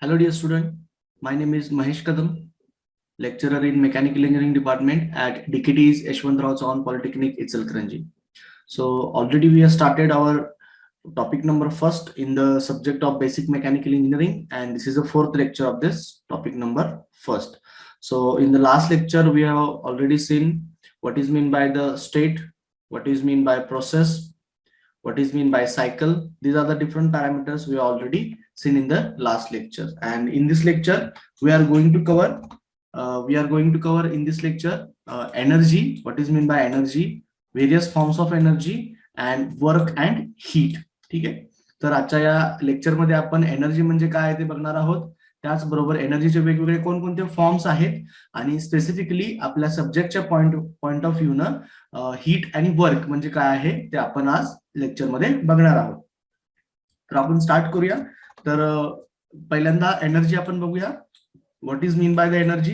Hello, dear student. My name is Mahesh Kadam, lecturer in Mechanical Engineering Department at DKT's Yashwantrao Chauhan Polytechnic, Ichalkaranji. So already we have started our topic number first in the subject of Basic Mechanical Engineering, and this is the fourth lecture of this topic number first. So in the last lecture, we have already seen what is meant by the state, what is meant by process, what is meant by cycle. These are the different parameters we already seen in the last lecture, and in this lecture we are going to cover in this lecture energy, what is meant by energy, various forms of energy, and work and heat. ठीक आहे. तर आजच्या या lecture मध्ये आपण energy म्हणजे काय ते बघणार आहोत. त्याचबरोबर एनर्जीचे वेगवेगळे कोणकोणते फॉर्म्स आहेत आणि स्पेसिफिकली आपल्या सब्जेक्टच्या पॉइंट ऑफ व्ह्यू न हीट आणि वर्क म्हणजे काय आहे ते आपण आज लेक्चर मध्ये बघणार आहोत. तर आपण स्टार्ट करूया. तर पहिल्यांदा एनर्जी आपण बघूया. What is mean by the energy.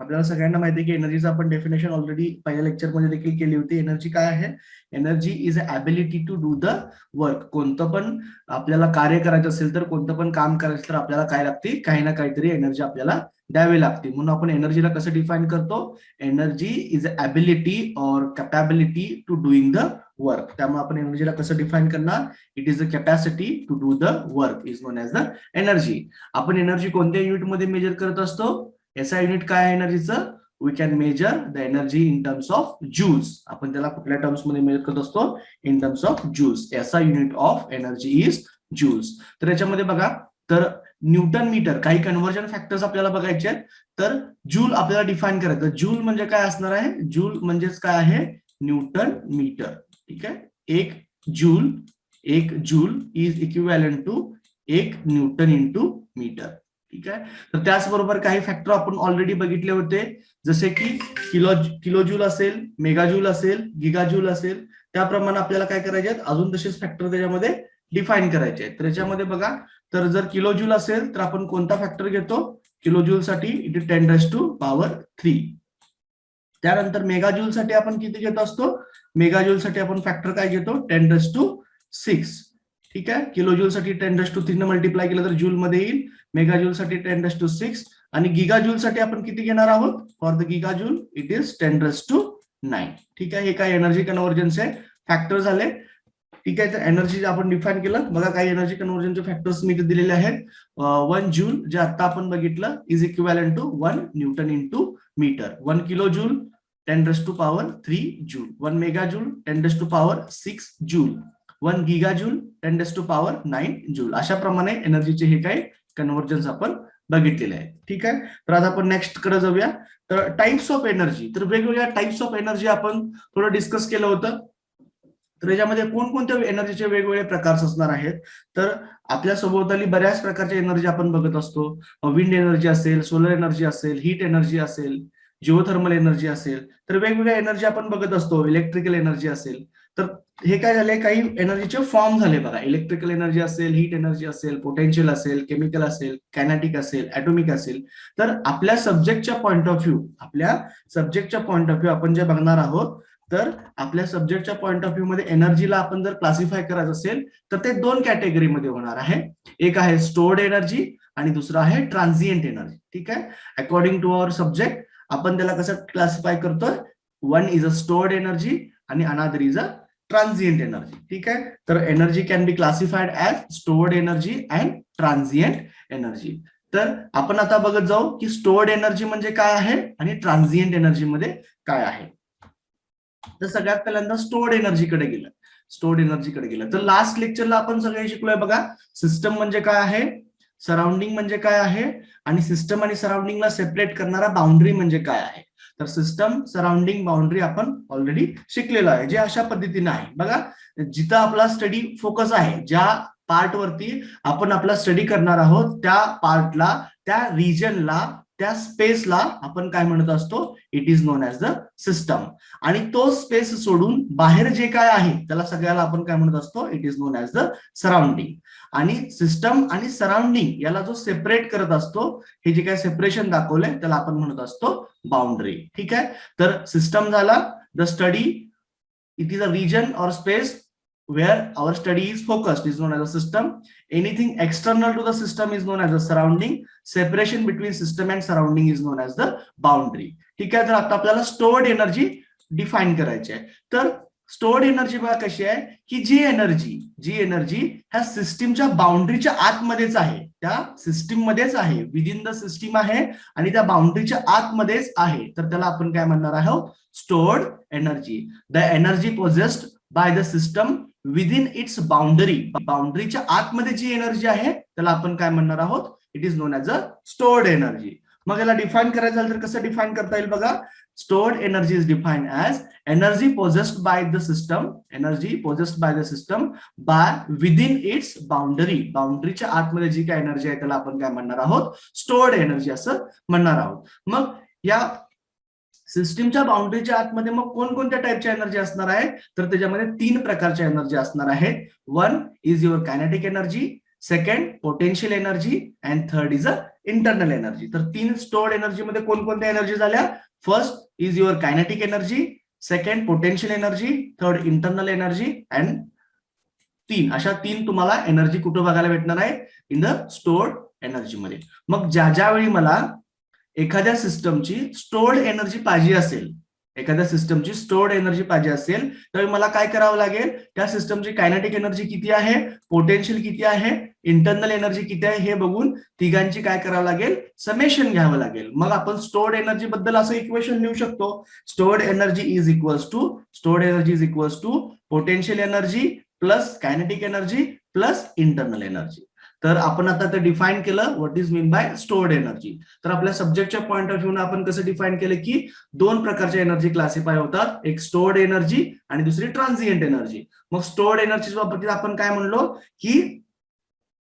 आपल्याला सगळ्यांना माहिती आहे की एनर्जीचं आपण डेफिनेशन ऑलरेडी पहिल्या लेक्चर मध्ये देखील केली होती. एनर्जी काय आहे. Energy is a ability to do the work. कोणतं पण आपल्याला कार्य करायचं असेल तर कोणतं पण काम करायचं तर आपल्याला काय लागते, काही ना काहीतरी एनर्जी आपल्याला द्यावी लागते. म्हणून आपण एनर्जीला कसं डिफाईन करतो. Energy is a ability or capability to doing the work. त्यामुळे आपण एनर्जीला कसं डिफाईन करणार. It is a capacity to do the work is known as the energy. आपण एनर्जी कोणत्या युनिटमध्ये मेजर करत असतो. SI युनिट काय आहे एनर्जीचं. We can measure the energy in terms of joules. आपण त्याला कुठल्या टर्म्स मध्ये मेजर करत असतो. In terms of joules. SI unit of energy is joules. तर याच्यामध्ये बघा, तर न्यूटन मीटर काही कन्व्हर्जन फॅक्टर्स आपल्याला बघायचे आहेत. तर जूल आपल्याला डिफाईन करायचं. जूल म्हणजे काय असणार आहे. जूल म्हणजेच काय आहे. Newton metre. ठीक आहे. एक joule is equivalent to 1 newton into metre. ठीक आहे. तर त्याचबरोबर काही फॅक्टर आपण ऑलरेडी बघितले होते, जसे की किलोजूल असेल, मेगाजूल असेल, गिगाजूल असेल. त्याप्रमाणे आपल्याला काय करायचे आहेत, अजून तसेच फॅक्टर त्याच्यामध्ये डिफाईन करायचे आहेत. तर याच्यामध्ये बघा, तर जर किलोजूल असेल तर आपण कोणता फॅक्टर घेतो. किलोजूल साठी इट इज 10⁻³ त्यानंतर मेगाजूल साठी आपण किती घेत असतो. मेगाजूल साठी आपण फॅक्टर काय घेतो. 10⁻⁶. ठीक आहे. किलोजूल साठी 10⁻³ न मल्टिप्लाय केलं तर जूल मध्ये येईल. मेगाजूल साठी 10⁻⁶. आणि गिगाजूल साठी आपण किती घेणार आहोत. For the gigajoule it is 10⁻⁹. ठीक आहे. हे काय एनर्जी कन्व्हर्जनचे फॅक्टर झाले. ठीक आहे. तर एनर्जी आपण डिफाईन केलं. बघा काही एनर्जी कन्व्हर्जनचे फॅक्टर्स मी दिलेले आहेत. 1 जूल जे आता आपण बघितलं is equivalent to 1 newton into metre. 1 kilo joule 10⁻³ joule. 1 megajoule 10⁻⁶ joule. 1 gigajoule 10⁻⁹ joule. अशा प्रमाणे एनर्जीचे हे काही कन्व्हर्जन्स आपण बघितलेले आहे. ठीक आहे. तर आता आपण नेक्स्ट कडे जाऊया. तर टाइप्स ऑफ एनर्जी. तर वेगवेगळ्या टाइप्स ऑफ एनर्जी आपण थोडं डिस्कस केलं होतं. तर याच्यामध्ये कोणकोणत्या एनर्जीचे वेगवेगळे प्रकार असणार आहेत. तर आपल्या सभोवताली बऱ्याच प्रकारच्या एनर्जी आपण बघत असतो. विंड एनर्जी असेल, सोलर एनर्जी असेल, हीट एनर्जी असेल, जिओथर्मल एनर्जी असेल. तर वेगवेगळ्या एनर्जी आपण बघत असतो. इलेक्ट्रिकल एनर्जी असेल. तर हे काय झाले, काही एनर्जीचे फॉर्म झाले बघा. इलेक्ट्रिकल एनर्जी असेल, हीट एनर्जी असेल, पोटेन्शियल असेल, केमिकल असेल, कायनेटिक असेल, ॲटॉमिक असेल. तर आपल्या सब्जेक्टच्या पॉइंट ऑफ व्ह्यू आपण जे बघणार आहोत, तर आपल्या सब्जेक्टच्या पॉइंट ऑफ व्ह्यू मध्ये एनर्जीला आपण जर क्लासिफाय करायचं असेल तर ते 2 कॅटेगरीमध्ये होणार आहे. एक आहे स्टोर्ड एनर्जी आणि दुसरा आहे ट्रान्झिएंट एनर्जी. ठीक आहे. अकॉर्डिंग टू आवर सब्जेक्ट आपण त्याला कसं क्लासिफाय करतोय. 1 इज अ स्टोर्ड एनर्जी आणि another is a transient energy. ठीक आहे. तर energy can be classified as stored energy and transient energy. तर आपण आता बघत जाऊ की स्टोर्ड एनर्जी म्हणजे काय आहे आणि ट्रान्झिएंट एनर्जी मध्ये काय आहे. तर सगळ्यात पहिल्यांदा स्टोर्ड एनर्जीकडे गेलं. तर लास्ट लेक्चरला आपण सगळे शिकलोय बघा. सिस्टम म्हणजे काय आहे, सराउंडिंग म्हणजे काय आहे, आणि सिस्टम आणि सराउंडिंगला सेपरेट करणारा बाउंड्री म्हणजे काय आहे. तर सिस्टम, सराउंडिंग, बाउंड्री आपण ऑलरेडी शिकलेलो आहे. जे अशा पद्धतीने आहे बघा. जिथं आपला स्टडी फोकस आहे, ज्या पार्ट वरती आपण आपला स्टडी करणार आहोत, त्या पार्टला, त्या रिजनला, त्या स्पेसला आपण काय म्हणत असतो. It is known as the system. आणि तो स्पेस सोडून बाहेर जे काय आहे त्याला सगळ्याला आपण काय म्हणत असतो. It is known as the surrounding. आणि सिस्टम आणि सराउंडिंग याला जो सेपरेट करत असतो, हे जे काय सेपरेशन दाखवलंय त्याला आपण म्हणत असतो बाउंड्री. ठीक आहे. तर सिस्टम झाला the study. It is a reason और space where our study is focused is known as a system. Anything external to the system is known as a surrounding. Separation between system and surrounding is known as the boundary. ठीक आहे, तर आता आपल्याला stored energy define करायची आहे. तर stored energy बघा कशी आहे की जी एनर्जी ह्या सिस्टीमच्या बाउंड्रीच्या आतमध्येच आहे, त्या सिस्टीम मध्येच आहे, विदिन द सिस्टीम आहे आणि त्या बाउंड्रीच्या आतमध्येच आहे, तर त्याला आपण काय म्हणणार आहोत, stored energy. The energy possessed by the system within its बाउंड्रीच्या आतमध्ये जी एनर्जी आहे त्याला आपण काय म्हणणार आहोत, it is known as a stored energy. मग याला डिफाइन करायचं झालं तर कसं डिफाइन करता येईल बघा. Stored energy is defined as energy possessed by the system by within its बाउंड्रीच्या आतमध्ये जी काय एनर्जी आहे त्याला आपण काय म्हणणार आहोत, स्टोर्ड एनर्जी असं म्हणणार आहोत. मग या सिस्टीमच्या बाउंड्रीच्या आतमध्ये मग कोणकोणत्या टाईपच्या एनर्जी असणार आहे, तर त्याच्यामध्ये 3 प्रकारच्या एनर्जी असणार आहेत. One is your kinetic energy, second potential energy and third is a internal energy. तर 3 स्टोर्ड एनर्जी मध्ये कोणकोणत्या एनर्जी झाल्या, first is your kinetic energy, second potential energy, third internal energy and 3 अशा 3 तुम्हाला एनर्जी कुठे बघायला भेटणार आहे, इन द स्टोर्ड एनर्जी मध्ये. मग ज्यावेळी मला एखाद्या सिस्टमची स्टोर्ड एनर्जी पाहिजे असेल तर मला काय करावं लागेल, त्या सिस्टमची कायनेटिक एनर्जी किती आहे, पोटेन्शियल किती आहे, इंटरनल एनर्जी किती आहे हे बघून तिघांची काय करावं लागेल, समेशन घ्यावं लागेल. मग आपण स्टोर्ड एनर्जी बद्दल असं इक्वेशन लिहू शकतो, stored energy is equals to potential energy plus kinetic energy plus internal energy. तर आपण आता ते डिफाइन केलं what is mean by stored energy. तर आपल्या सब्जेक्टच्या पॉइंट ऑफ व्ह्यू आपण कसं डिफाइन केलं की 2 प्रकारच्या एनर्जी क्लासिफाय होतात, एक स्टोर्ड एनर्जी आणि दुसरी ट्रान्झिएंट एनर्जी. मग स्टोर्ड एनर्जीच्या बाबतीत आपण काय म्हणलो की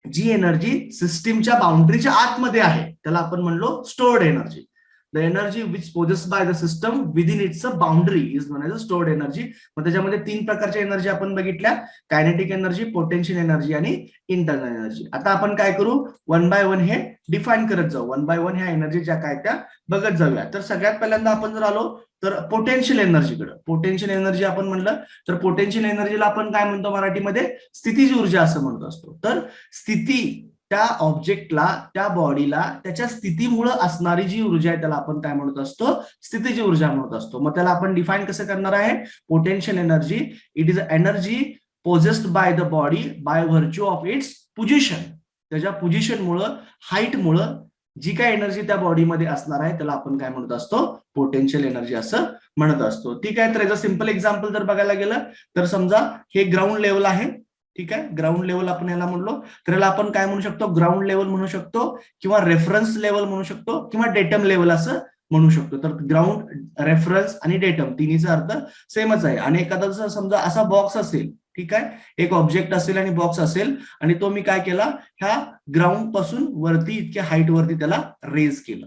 जी एनर्जी सिस्टीमच्या बाउंड्रीच्या आतमध्ये आहे त्याला आपण म्हणलो stored energy. The energy which possessed by the system within its boundary is non as a stored energy. मग त्याच्यामध्ये 3 प्रकारच्या एनर्जी आपण बघितल्या, कायनेटिक एनर्जी, पोटेन्शियल एनर्जी आणि इंटरनल एनर्जी. आता आपण काय करू, 1 बाय 1 हे डिफाइन करत जाऊ, 1 बाय 1 ह्या एनर्जी ज्या काय त्या बघत जाऊया. तर सगळ्यात पहिल्यांदा आपण जर आलो तर पोटेन्शियल एनर्जीकडे. पोटेन्शियल एनर्जी आपण म्हणलं तर पोटेन्शियल एनर्जीला आपण काय म्हणतो मराठीमध्ये, स्थितीज ऊर्जा असं म्हणत असतो. तर स्थिती, त्या ऑब्जेक्टला, त्या बॉडीला त्याच्या स्थितीमुळे असणारी जी ऊर्जा आहे त्याला आपण काय म्हणत असतो, स्थितीची ऊर्जा म्हणत असतो. मग त्याला आपण डिफाइन कसं करणार आहे, potential energy it is energy possessed by the body by virtue of it's position. त्याच्या पोझिशनमुळं, हाईटमुळं जी काय एनर्जी त्या बॉडीमध्ये असणार आहे त्याला आपण काय म्हणत असतो, पोटेन्शियल एनर्जी असं म्हणत असतो. ठीक आहे, तर याचं सिंपल एक्झाम्पल जर बघायला गेलं तर समजा हे ग्राउंड लेवल आहे, ठीक आहे, ग्राउंड लेवल आपण याला म्हणलो तर याला आपण काय म्हणू शकतो, ग्राउंड लेवल म्हणू शकतो किंवा रेफरन्स लेवल म्हणू शकतो किंवा डेटम लेवल असं म्हणू शकतो. तर ग्राउंड, रेफरन्स आणि डेटम तिन्हीचा अर्थ सेमच आहे. आणि एखादा समजा असा बॉक्स असेल, ठीक आहे, एक ऑब्जेक्ट असेल आणि बॉक्स असेल आणि तो मी काय केला, ह्या ग्राउंड पासून वरती इतक्या हाईट वरती त्याला रेज केलं,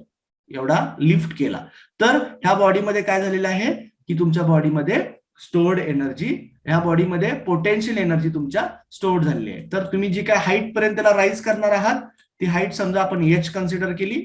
एवढा लिफ्ट केला, तर ह्या बॉडीमध्ये काय झालेलं आहे की तुमच्या बॉडीमध्ये स्टोर्ड एनर्जी, ह्या बॉडीमध्ये पोटेन्शियल एनर्जी तुमच्या स्टोर्ड झालेली आहे. तर तुम्ही जी काय हाईट पर्यंत त्याला राईज करणार आहात ती हाईट समजा आपण एच कन्सिडर केली,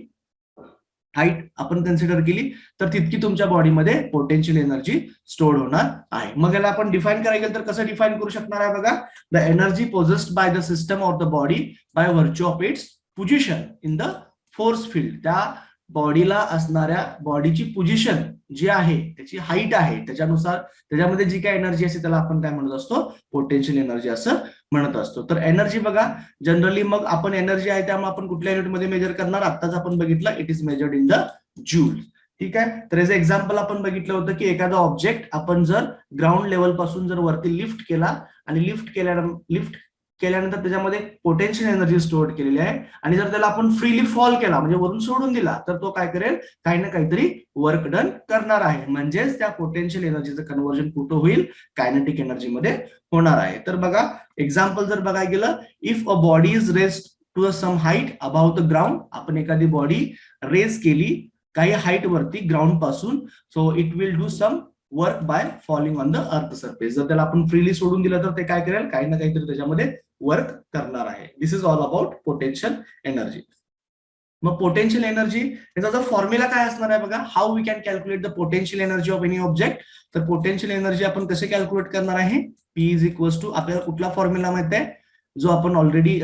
हाईट आपण कन्सिडर केली तर तितकी तुमच्या बॉडीमध्ये पोटेन्शियल एनर्जी स्टोर्ड होणार आहे. मग याला आपण डिफाइन करायला गेलं तर कसं डिफाइन करू शकणार आहे बघा, the energy possessed by the system of the body by virtue of it's position in the force field. त्या बॉडीला असणाऱ्या बॉडीची पोझिशन जी आहे, त्याची हाईट आहे, त्याच्यानुसार त्याच्यामध्ये जी काय एनर्जी असते त्याला आपण काय म्हणत असतो, पोटेन्शियल एनर्जी असं म्हणत असतो. तर एनर्जी बघा जनरली मग आपण एनर्जी आहे त्यामुळे आपण कुठल्या युनिटमध्ये मेजर करणार, आत्ताच आपण बघितलं it is measured in the joules. ठीक आहे, तर याचं एक्झाम्पल आपण बघितलं होतं की एखादा ऑब्जेक्ट आपण जर ग्राउंड लेवल पासून जर वरती लिफ्ट केला आणि लिफ्ट केल्यानंतर त्याच्यामध्ये पोटेन्शियल एनर्जी स्टोअर केलेली आहे आणि जर त्याला आपण फ्रीली फॉल केला म्हणजे वरून सोडून दिला तर तो काय करेल, काही ना काहीतरी वर्क डन करणार आहे. म्हणजेच त्या पोटेन्शियल एनर्जीचं कन्व्हर्जन कुठं होईल, कायनेटिक एनर्जी मध्ये होणार आहे. तर बघा एक्झाम्पल जर बघायला गेलं, if a body is raised to some height about the ground, आपण एखादी बॉडी रेज केली काही हाईट वरती ग्राउंड पासून, so it will do some work by falling on the earth surface. जर त्याला आपण फ्रीली सोडून दिलं तर ते काय करेल, काही ना काहीतरी त्याच्यामध्ये वर्क करणार आहे. This is all about potential energy. मग पोटेन्शियल एनर्जी याचा जर फॉर्म्युला काय असणार आहे बघा, how we can calculate the potential energy of any object. तर पोटेन्शियल एनर्जी आपण कसे कॅल्क्युलेट करणार आहे, P इज इक्वल्स टू, आपल्याला कुठला फॉर्म्युला माहिती आहे जो आपण ऑलरेडी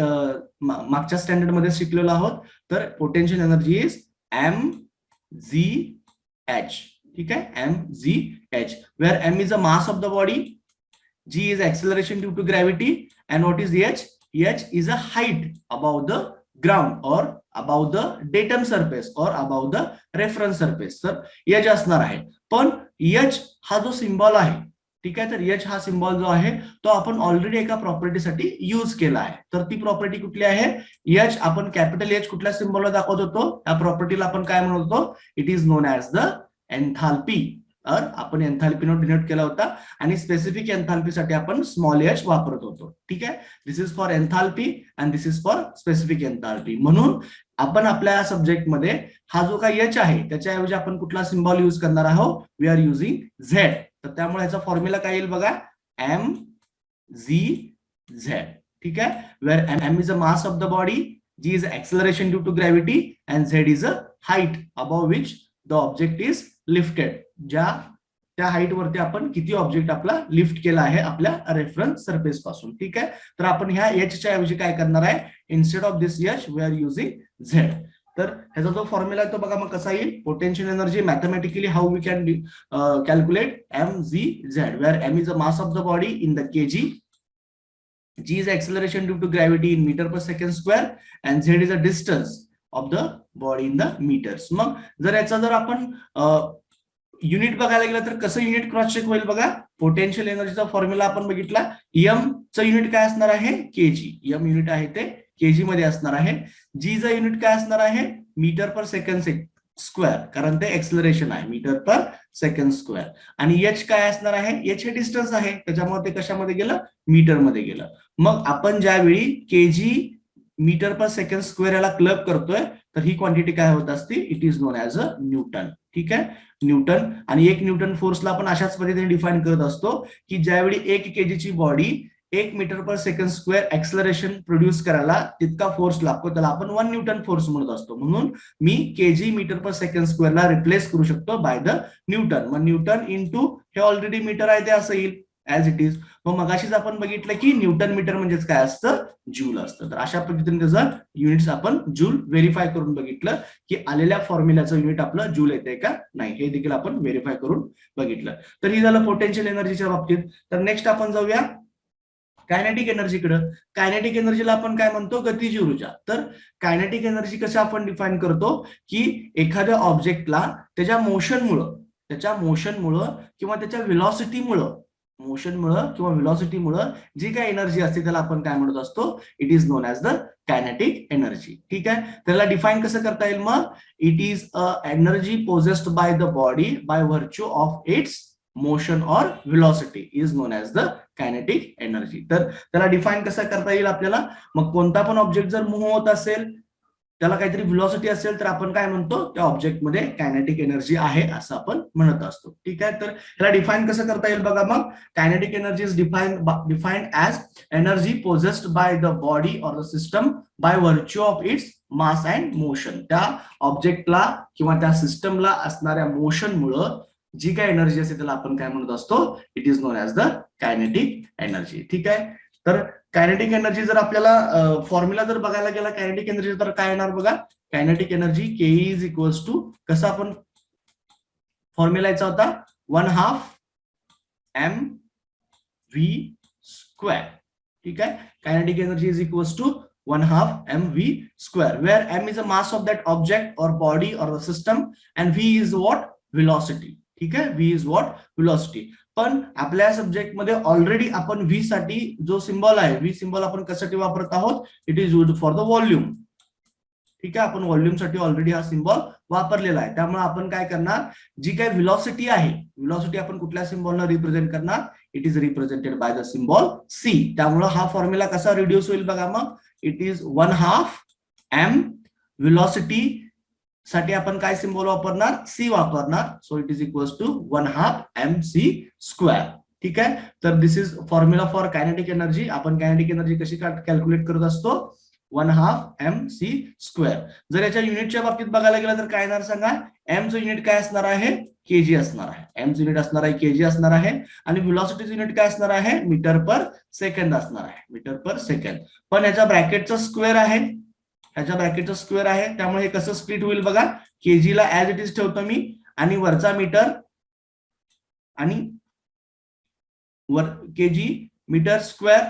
मागच्या स्टँडर्ड मध्ये शिकलेलो आहोत. तर पोटेन्शियल एनर्जी इज mgh. ठीक आहे, mgh, where m is the mass of the body, g is acceleration due to gravity, and what is h? h is a height above the ground or above the datum surface or above the reference surface. तर h असणार आहे. पण h हा जो symbol आहे, ठीक आहे, तर h हा सिम्बॉल जो आहे तो आपण ऑलरेडी एका प्रॉपर्टीसाठी यूज केला आहे. तर ती प्रॉपर्टी कुठली आहे? h आपण कॅपिटल h कुठल्या सिम्बॉलला दाखवत होतो? या प्रॉपर्टीला आपण काय म्हणत होतो? It is known as the enthalpy. आपण एन्थाल्पीने डिनोट केला होता आणि स्पेसिफिक एन्थाल्पी साठी आपण स्मॉल h वापरत होतो. ठीक आहे, this is for enthalpy and this is for specific enthalpy. म्हणून आपण आपल्या सब्जेक्ट मध्ये हा जो काही h आहे त्याच्याऐवजी आपण कुठला सिम्बॉल यूज करणार आहोत? We are using z. तर त्यामुळे ह्याचा फॉर्म्युला काय येईल बघा, mgz. ठीक आहे, where m is a mass of the body, g is acceleration due to gravity, and z is a height above which the object is lifted. त्या height वरती आपण किती ऑब्जेक्ट आपला लिफ्ट केला आहे आपल्या रेफरन्स सरफेस पासून. ठीक आहे, तर आपण ह्या h च्या ऐवजी काय करणार आहे? Instead of this h we are using z. तर ह्याचा जो फॉर्म्युला आहे तो बघा मग कसा येईल? Potential energy mathematically how we can calculate mgz, where m is a mass of the body in the kg, g is acceleration due to gravity in meter per second square, and z is a distance of the body in the meters. मग जर याचा जर आपण unit बघायला गेलं तर कसं unit cross check होईल बघा? पोटेन्शियल एनर्जीचा फॉर्म्युला आपण बघितला, m चं युनिट काय असणार आहे? kg. m युनिट आहे ते kg मध्ये असणार आहे. g चं युनिट काय असणार आहे? मीटर पर सेकंड स्क्वेअर, कारण ते एक्सेलरेशन आहे, मीटर पर सेकंड स्क्वेअर. आणि h काय असणार आहे? h हे डिस्टन्स आहे, त्याच्यामुळे ते कशामध्ये गेलं? मीटर मध्ये गेलं. मग आपण ज्यावेळी kg metre per second square याला क्लब करतोय तर ही क्वांटिटी काय होत असते? It is known as a Newton. ठीक आहे, न्यूटन. आणि एक न्यूटन फोर्सला आपण अशाच पद्धतीने डिफाईन करत असतो की ज्यावेळी 1 kg ची body 1 metre per second square acceleration produce करायला तितका फोर्स लागतो, त्याला आपण 1 न्यूटन फोर्स म्हणत असतो. म्हणून मी kg metre per second स्क्वेअरला replace करू शकतो बाय द न्यूटन. मग न्यूटन इंटू हे ऑलरेडी मीटर आहे ते असं येईल ऍज इट इज. मग मगाशीच आपण बघितलं की न्यूटन मीटर म्हणजेच काय असतं? जूल असतं. तर अशा पद्धतीने त्याचं युनिट्स आपण जूल व्हेरीफाय करून बघितलं की आलेल्या फॉर्म्युल्याचं युनिट आपलं जूल येते का नाही हे देखील आपण व्हेरीफाय करून बघितलं. तर ही झालं पोटेन्शियल एनर्जीच्या बाबतीत. तर नेक्स्ट आपण जाऊया कायनेटिक एनर्जीकडे. कायनेटिक एनर्जीला आपण काय म्हणतो? गतिज ऊर्जा. तर कायनेटिक एनर्जी कसं आपण डिफाईन करतो की एखाद्या ऑब्जेक्टला त्याच्या मोशनमुळं किंवा त्याच्या व्हेलॉसिटीमुळं जी काय एनर्जी असते त्याला आपण काय म्हणत असतो? It is known as the kinetic energy. ठीक आहे, त्याला डिफाईन कसं करता येईल मग? It is a energy possessed by the body by virtue of its motion or velocity is known as the kinetic energy. तर त्याला डिफाईन कसं करता येईल आपल्याला? मग कोणता पण ऑब्जेक्ट जर मूव्ह होत असेल, त्याला काहीतरी व्हेलॉसिटी असेल तर आपण काय म्हणतो? त्या ऑब्जेक्टमध्ये कायनेटिक एनर्जी आहे असं आपण म्हणत असतो. ठीक आहे, तर त्याला डिफाईन कसं करता येईल बघा मग? Kinetic energy is defined as energy possessed by the body or the system by virtue of its mass and motion. त्या ऑब्जेक्टला किंवा त्या सिस्टमला असणाऱ्या मोशनमुळं जी काय एनर्जी असते त्याला आपण काय म्हणत असतो? It is known as the kinetic energy. ठीक आहे, तर कायनेटिक एनर्जी जर आपल्याला फॉर्म्युला जर बघायला गेला कायनेटिक एनर्जी तर काय येणार बघा? Kinetic energy K is equals to, कसं आपण फॉर्म्युला याचा होता? 1/2 mv स्क्वेअर. ठीक आहे, kinetic energy is equals to 1/2 mv square, where m is a mass of that object or body or the system and v is what? Velocity. ठीक आहे, v is what? Velocity. पण आपल्या subject मध्ये already आपण V साठी जो symbol आहे, V symbol आपण कशासाठी वापरत आहोत? It is used for the volume. ठीक आहे, आपण व्हॉल्यूम साठी ऑलरेडी हा सिम्बॉल वापरलेला आहे. त्यामुळे आपण काय करणार? जी काही व्हेलॉसिटी आहे, व्हेलॉसिटी आपण कुठल्या सिम्बॉलनं रिप्रेझेंट करणार? It is represented by the symbol C. त्यामुळे हा फॉर्म्युला कसा रिड्यूस होईल बघा मग? इट इज 1/2 m व्हेलॉसिटी साठी आपण काय सिम्बॉल वापरणार? सी वापरणार. So it is equals to 1/2 mc square. ठीक आहे, तर this is formula for kinetic energy. आपण कायनेटिक एनर्जी कशी कॅल्क्युलेट करत असतो? 1/2 mc स्क्वेअर. जर याच्या युनिटच्या बाबतीत बघायला गेलं तर काय येणार सांगा? एमचं युनिट काय असणार आहे, केजी असणार आहे. एमचं युनिट असणार आहे केजी असणार आहे आणि व्हेलॉसिटीचं युनिट काय असणार आहे, मीटर पर सेकंद असणार आहे, मीटर पर सेकंद. पण याच्या ब्रॅकेटचा स्क्वेअर आहे, ह्याच्या ब्रॅकेटचा स्क्वेअर आहे, त्यामुळे हे कसं स्प्लिट होईल बघा, केजीला ऍज इट इज ठेवतो मी आणि वरचा मीटर आणि वर केजी मीटर स्क्वेअर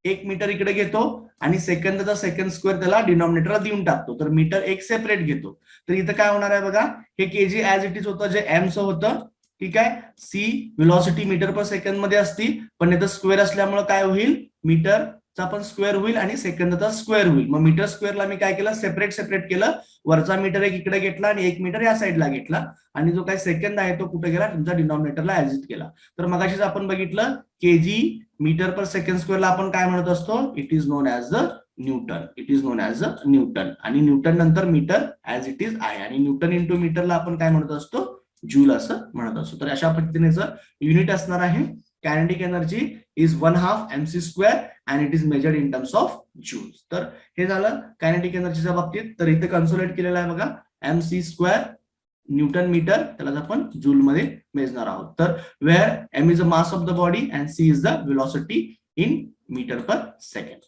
1 मीटर इकडे घेतो आणि सेकंदचा सेकंड स्क्वेअर त्याला डिनॉमिनेटरला देऊन टाकतो. तर मीटर एक सेपरेट घेतो. तर इथं काय होणार आहे बघा, हे केजी ऍज इट इज होतं जे एमचं होतं, ठीक आहे. C velocity metre per second मध्ये असती, पण इथं स्क्वेअर असल्यामुळे काय होईल, मीटरचा पण स्क्वेअर होईल आणि सेकंदचा स्क्वेअर होईल. मग मीटर स्क्वेअरला मी काय केलं, सेपरेट केलं. वरचा मीटर एक इकडे घेतला आणि 1 मीटर या साईडला घेतला आणि जो काय सेकंद आहे तो कुठे गेला, तुमचा डिनॉमिनेटरला ऍडजस्ट केला. तर मगाशीच आपण बघितलं केजी मीटर पर सेकंड स्क्वेअरला आपण काय म्हणत असतो, it is known as the Newton, it is known as a Newton. आणि न्यूटन नंतर मीटर ऍज इट इज आहे आणि न्यूटन इंटू मीटरला आपण काय म्हणत असतो, जूल असं म्हणत असतो. तर अशा पद्धतीने युनिट असणार आहे. Kinetic energy is 1/2 mc² and it is measured in terms of joules. तर हे झालं कायनेटिक एनर्जीच्या बाबतीत. तर इथे कन्सोलेट केलेलं आहे बघा, mc² न्यूटन मीटर, त्याला आपण जूल मध्ये मेजणार आहोत. तर where m is the mass of the body and c is the velocity in metre per second.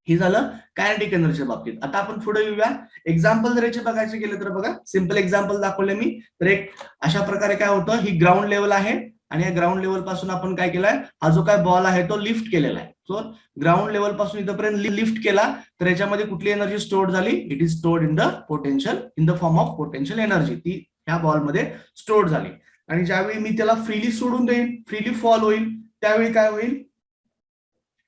हे झालं कायनेटिक एनर्जीच्या बाबतीत. आता आपण पुढे येऊया. एक्झाम्पल जर याचे बघायचे गेले तर बघा, सिंपल एक्झाम्पल दाखवले मी. तर एक अशा प्रकारे काय होतं, ही ग्राउंड लेवल आहे आणि या ग्राउंड लेवल पासून आपण काय केलंय, हा जो काय बॉल आहे तो लिफ्ट केलेला आहे. सो ग्राउंड लेवल पासून इथपर्यंत लिफ्ट केला, तर याच्यामध्ये कुठली एनर्जी स्टोअर झाली, it is stored in the potential, in the form of potential energy. ती ह्या बॉलमध्ये स्टोअर झाली. आणि ज्यावेळी मी त्याला फ्रीली सोडून देईन, फ्रीली फॉल होईल, त्यावेळी काय होईल,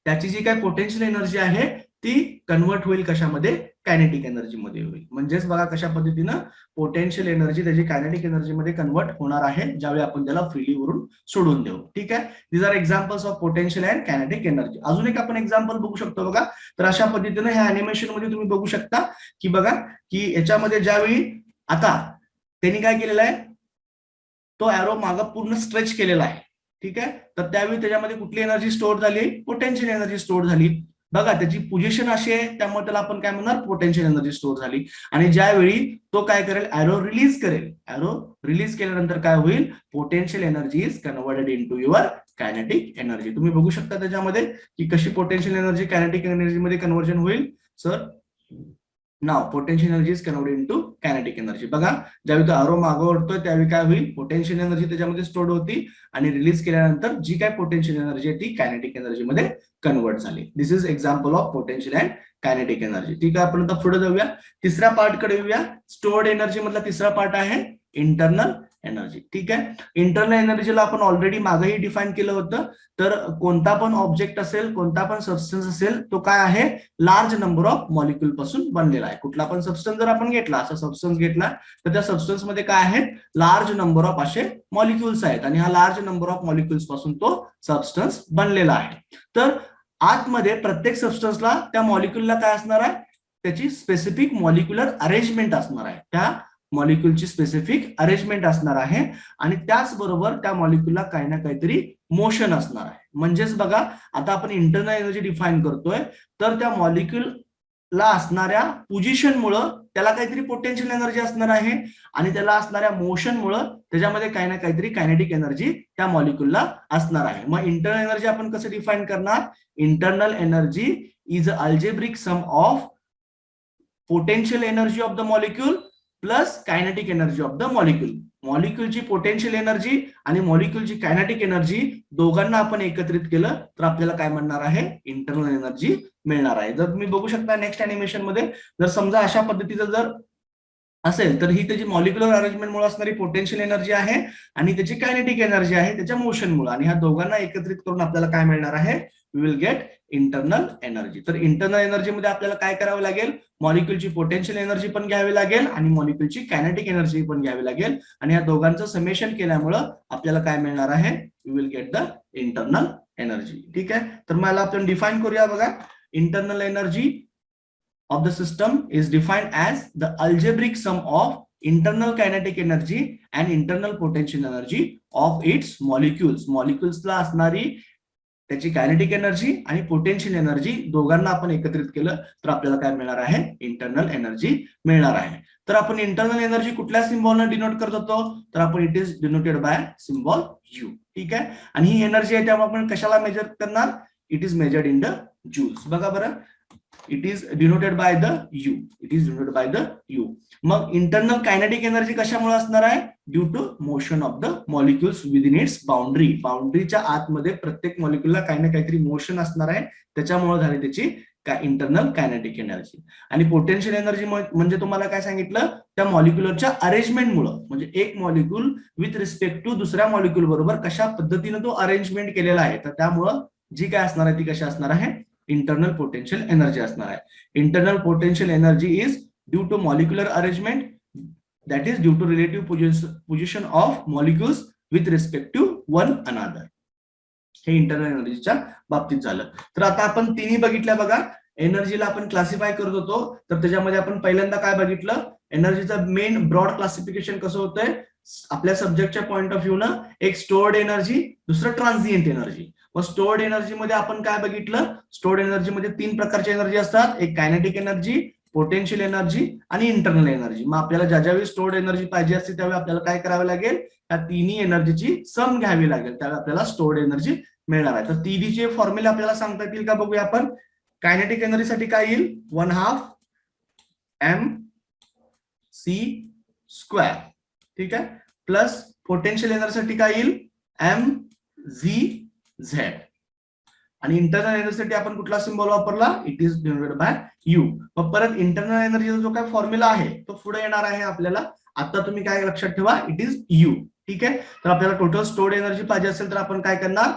त्याची जी काय पोटेन्शियल एनर्जी आहे ती कन्वर्ट होईल कशामध्ये, कायनेटिक एनर्जी मध्ये होईल. म्हणजेच बघा कशा पद्धतीनं पोटेन्शियल एनर्जी त्याची कायनेटिक एनर्जी मध्ये कन्वर्ट होणार आहे ज्यावेळी आपण त्याला फ्रीली वरून सोडून देऊ. ठीक आहे. These are examples of potential and kinetic energy. अजून एक आपण एक्झाम्पल बघू शकतो बघा. तर अशा पद्धतीने ह्या अॅनिमेशन मध्ये तुम्ही बघू शकता की बघा की याच्यामध्ये ज्यावेळी आता त्यांनी काय केलेलं आहे, तो एरो मागं पूर्ण स्ट्रेच केलेला आहे. ठीक आहे. तर त्यावेळी त्याच्यामध्ये कुठली एनर्जी स्टोअर झाली, पोटेन्शियल एनर्जी स्टोअर झाली. बघा त्याची पोझिशन अशी आहे, त्यामुळे त्याला आपण काय म्हणणार, पोटेन्शियल एनर्जी स्टोअर झाली. आणि ज्यावेळी तो काय करेल, एरो रिलीज करेल, एरो रिलीज केल्यानंतर काय होईल, potential energy is converted into your kinetic energy. तुम्ही बघू शकता त्याच्यामध्ये की कशी पोटेन्शियल एनर्जी कायनेटिक एनर्जी मध्ये कन्वर्जन होईल. Sir now potential energy is converted into kinetic energy. बघा ज्यावेळी तो एरो मागं ओढतोय त्यावेळी काय होईल, पोटेन्शियल एनर्जी त्याच्यामध्ये स्टोअर्ड होती आणि रिलीज केल्यानंतर जी काय पोटेन्शियल एनर्जी आहे ती कायनेटिक एनर्जी मध्ये कन्वर्ट झाली. This is example of potential and kinetic energy. ठीक आहे. आपण आता पुढे जाऊया, तिसऱ्या पार्ट कडे येऊया. स्टोअर्ड एनर्जी मधला तिसरा पार्ट आहे इंटरनल एनर्जी. ठीक आहे. इंटरनल एनर्जीला आपण ऑलरेडी मागेही डिफाईन केलं होतं. तर कोणता पण ऑब्जेक्ट असेल, कोणता पण सबस्टन्स असेल, तो काय आहे, लार्ज नंबर ऑफ मॉलिक्यूल पासून बनलेला आहे. कुठला पण सबस्टन्स जर आपण घेतला, असा सबस्टन्स घेतला तर त्या सबस्टन्स मध्ये काय आहेत, लार्ज नंबर ऑफ असे मॉलिक्युल्स आहेत आणि हा लार्ज नंबर ऑफ मॉलिक्युल्स पासून तो सबस्टन्स बनलेला आहे. तर आतमध्ये प्रत्येक सबस्टन्सला त्या मॉलिक्युलला काय असणार आहे, त्याची स्पेसिफिक मॉलिक्युलर अरेंजमेंट असणार आहे. त्या मॉलिक्युलची स्पेसिफिक अरेंजमेंट असणार आहे आणि त्याचबरोबर त्या मॉलिक्युलला काही ना काहीतरी मोशन असणार आहे. म्हणजेच बघा आता आपण इंटरनल एनर्जी डिफाईन करतोय, तर त्या मॉलिक्युलला असणाऱ्या पोझिशनमुळं त्याला काहीतरी पोटेन्शियल एनर्जी असणार आहे आणि त्याला असणाऱ्या मोशनमुळं त्याच्यामध्ये काही ना काहीतरी कायनेटिक एनर्जी त्या मॉलिक्युलला असणार आहे. मग इंटरनल एनर्जी आपण कसं डिफाईन करणार, internal energy is a algebraic sum of potential energy of the molecule plus kinetic energy of the molecule. मॉलिक्यूलची पोटेन्शियल एनर्जी आणि मॉलिक्यूलची कायनेटिक एनर्जी दोघांना आपण एकत्रित केलं तर आपल्याला काय म्हणणार आहे, इंटरनल एनर्जी मिळणार आहे. जर तुम्ही बघू शकता नेक्स्ट अॅनिमेशन मध्ये, जर समजा अशा पद्धतीचं जर असेल तर ही त्याची मॉलिक्युलर अरेंजमेंट मुळे असणारी पोटेन्शियल एनर्जी आहे आणि त्याची कायनेटिक एनर्जी आहे त्याच्या मोशन मुळे, आणि ह्या दोघांना एकत्रित करून आपल्याला काय मिळणार आहे, we will get internal energy. तर इंटरनल एनर्जी मध्ये आपल्याला काय करावं लागेल, मॉलिक्यूलची पोटेन्शियल एनर्जी पण घ्यावी लागेल आणि मॉलिक्यूलची कायनेटिक एनर्जी पण घ्यावी लागेल आणि या दोघांचं समेशन केल्यामुळं आपल्याला काय मिळणार आहे, we will get the internal energy. ठीक आहे. तर मला आपण डिफाईन करूया बघा. Internal energy of the system is defined as the algebraic sum of internal kinetic energy and internal potential energy of its molecules. Molecules ला असणारी त्याची कायनेटिक एनर्जी आणि पोटेन्शियल एनर्जी दोघांना आपण एकत्रित केलं तर आपल्याला काय मिळणार आहे, इंटरनल एनर्जी मिळणार आहे. तर आपण इंटरनल एनर्जी कुठल्या सिम्बॉलने डिनोट करत होतो, तर आपण it is denoted bye symbol you. ठीक आहे. आणि ही एनर्जी आहे त्यामुळे आपण कशाला मेजर करणार, it is measured in the joules. बघा बरं, it is denoted by the U, it is denoted by the U. मग इंटरनल कायनेटिक एनर्जी कशामुळे असणार आहे, due to motion of the molecules within its boundary. बाउंड्रीच्या आतमध्ये प्रत्येक मॉलिक्युलला काही ना काहीतरी मोशन असणार आहे, त्याच्यामुळे झाली त्याची इंटरनल कायनेटिक एनर्जी. आणि पोटेन्शियल एनर्जी म्हणजे तुम्हाला काय सांगितलं, त्या मॉलिक्युलरच्या अरेंजमेंटमुळे, म्हणजे एक मॉलिक्युल विथ रिस्पेक्ट टू दुसऱ्या मॉलिक्युल बरोबर कशा पद्धतीने तो अरेंजमेंट केलेला आहे, तर त्यामुळं जी काय असणार आहे ती कशी असणार आहे, इंटरनल पोटेन्शियल एनर्जी असणार आहे. Internal potential energy is due to molecular arrangement, that is due to relative position of molecules with respect to one another. हे इंटरनल एनर्जीच्या बाबतीत झालं. तर आता आपण तिन्ही बघितल्या बघा. एनर्जीला आपण क्लासिफाय करत होतो, तर त्याच्यामध्ये आपण पहिल्यांदा काय बघितलं, एनर्जीचं मेन ब्रॉड क्लासिफिकेशन कसं होतंय आपल्या सब्जेक्टच्या पॉइंट ऑफ व्ह्यू न, एक स्टोर्ड एनर्जी, दुसरं ट्रान्झिएंट एनर्जी. मग स्टोर्ड एनर्जी मध्ये आपण काय बघितलं, स्टोर्ड एनर्जी मध्ये 3 प्रकारची एनर्जी असतात, एक कायनेटिक एनर्जी, पोटेन्शियल एनर्जी आणि इंटरनल एनर्जी. मग आपल्याला ज्यावेळी स्टोर्ड एनर्जी पाहिजे असते त्यावेळी आपल्याला काय करावं लागेल, या तिन्ही एनर्जीची सम घ्यावी लागेल, त्यावेळी आपल्याला स्टोर्ड एनर्जी मिळणार आहे. तर तिन्हीचे फॉर्म्युला आपल्याला सांगता येतील का, बघूया आपण. कायनेटिक एनर्जीसाठी काय येईल, 1/2 mc². ठीक आहे. प्लस पोटेन्शियल एनर्जीसाठी काय येईल, mgz. आणि इंटरनल एनर्जीसाठी आपण कुठला सिम्बॉल वापरला, it is denoted bye you. मग परत इंटरनल एनर्जीचा जो काय फॉर्म्युला आहे तो पुढे येणार आहे आपल्याला. आता तुम्ही काय लक्षात ठेवा, इट इज यू. ठीक आहे. तर आपल्याला टोटल स्टोर्ड एनर्जी पाहिजे असेल तर आपण काय करणार,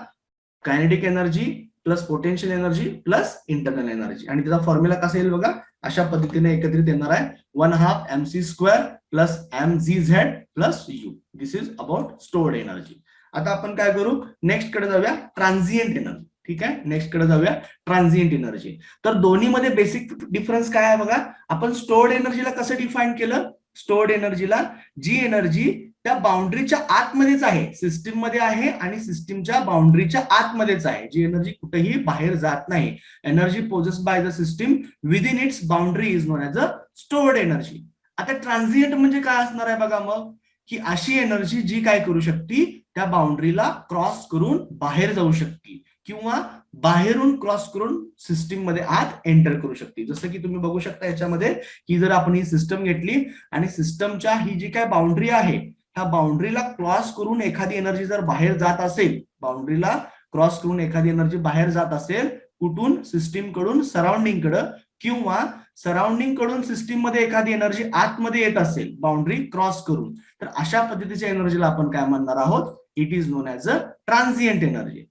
kinetic energy plus potential energy plus internal energy. आणि त्याचा फॉर्म्युला कसा येईल बघा, अशा पद्धतीने एकत्रित येणार आहे, 1/2 mc² plus mgz plus you. This is about stored energy. आता आपण काय करू, नेक्स्ट कडे जाऊया, ट्रान्झिएंट एनर्जी. ठीक आहे. नेक्स्ट कडे जाऊया, ट्रान्झिएंट एनर्जी. तर दोन्हीमध्ये बेसिक डिफरन्स काय आहे बघा. आपण स्टोर्ड एनर्जीला कसं डिफाईन केलं, स्टोर्ड एनर्जीला जी एनर्जी त्या बाउंड्रीच्या आतमध्येच आहे, सिस्टीम मध्ये आहे आणि सिस्टीमच्या बाउंड्रीच्या आतमध्येच आहे, जी एनर्जी कुठेही बाहेर जात नाही. Energy possess by the system within its boundary is known as a stored energy. आता ट्रान्झिएंट म्हणजे काय असणार आहे बघा, मग की अशी एनर्जी जी काय करू शकते, त्या बाउंड्रीला क्रॉस करून बाहेर जाऊ शकते किंवा बाहेरून क्रॉस करून सिस्टीम मध्ये आत एंटर करू शकते. जसं की तुम्ही बघू शकता याच्यामध्ये, की जर आपण ही सिस्टम घेतली आणि सिस्टमच्या ही जी काय बाउंड्री आहे, ह्या बाउंड्रीला क्रॉस करून एखादी एनर्जी जर बाहेर जात असेल, बाउंड्रीला क्रॉस करून एखादी एनर्जी बाहेर जात असेल, कुठून, सिस्टीम कडून सराउंडिंग कडे, किंवा सराउंडिंग कडून सिस्टीम मध्ये एखादी एनर्जी आतमध्ये येत असेल बाउंड्री क्रॉस करून, तर अशा पद्धतीच्या एनर्जीला आपण काय म्हणणार आहोत, it is known as a transient energy.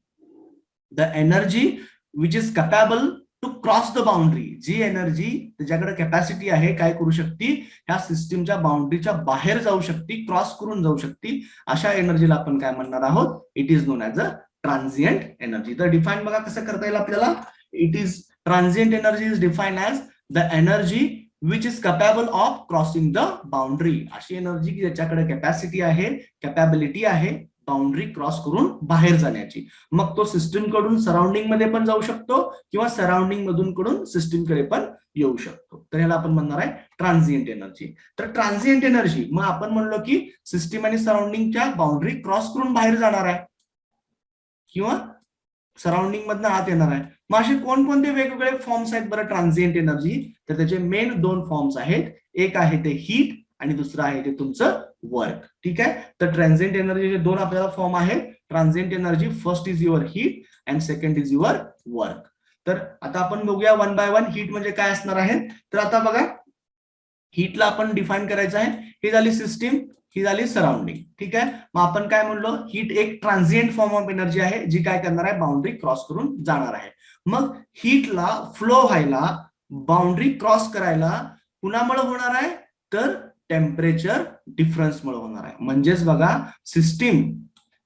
The energy which is capable to cross the boundary, जी एनर्जी त्याच्याकडे कॅपॅसिटी आहे, काय करू शकते, ह्या सिस्टीमच्या बाउंड्रीच्या बाहेर जाऊ शकते, क्रॉस करून जाऊ शकते, अशा एनर्जीला आपण काय म्हणणार आहोत, it is known as a transient energy. तर डिफाईन बघा कसं करता येईल आपल्याला. It is transient energy is define as the energy which is capable of crossing the boundary. अशी एनर्जी की ज्याच्याकडे कॅपॅसिटी आहे, कॅपॅबिलिटी आहे बाउंड्री क्रॉस करून बाहेर जाण्याची. मग तो सिस्टीम कडून सराउंडिंग मध्ये पण जाऊ शकतो किंवा सराउंडिंग मधून कडून सिस्टीम कडे पण येऊ शकतो. तर याला आपण म्हणणार आहे ट्रान्झिएंट एनर्जी. तर ट्रान्झिएंट एनर्जी, मग आपण म्हणलो की सिस्टीम आणि सराउंडिंगच्या बाउंड्री क्रॉस करून बाहेर जाणार आहे किंवा सराउंडिंग मधनं आत येणार आहे. मग असे कोणकोणते वेगवेगळे फॉर्म्स आहेत बरं ट्रान्झिएंट एनर्जी, तर त्याचे मेन 2 फॉर्म्स आहेत. एक आहे ते हीट आणि दुसरं आहे ते तुमचं वर्क. ठीक आहे. तर ट्रान्झिएंट एनर्जीचे 2 आपल्याला फॉर्म आहेत. Transient energy, first is your heat and second is your work. तर आता आपण बघूया 1 बाय 1 हीट म्हणजे काय असणार आहे. तर आता बघा, हीटला आपण डिफाईन करायचं आहे. ही झाली सिस्टीम, ही झाली सराउंडिंग. ठीक आहे. मग आपण काय म्हणलो, हीट एक ट्रान्झिएंट फॉर्म ऑफ एनर्जी आहे, जी काय करणार आहे, बाउंड्री क्रॉस करून जाणार आहे. मग हीटला फ्लो व्हायला, बाउंड्री क्रॉस करायला कुणामुळे होणार आहे, तर टेम्परेचर डिफरन्समुळे होणार आहे. म्हणजेच बघा,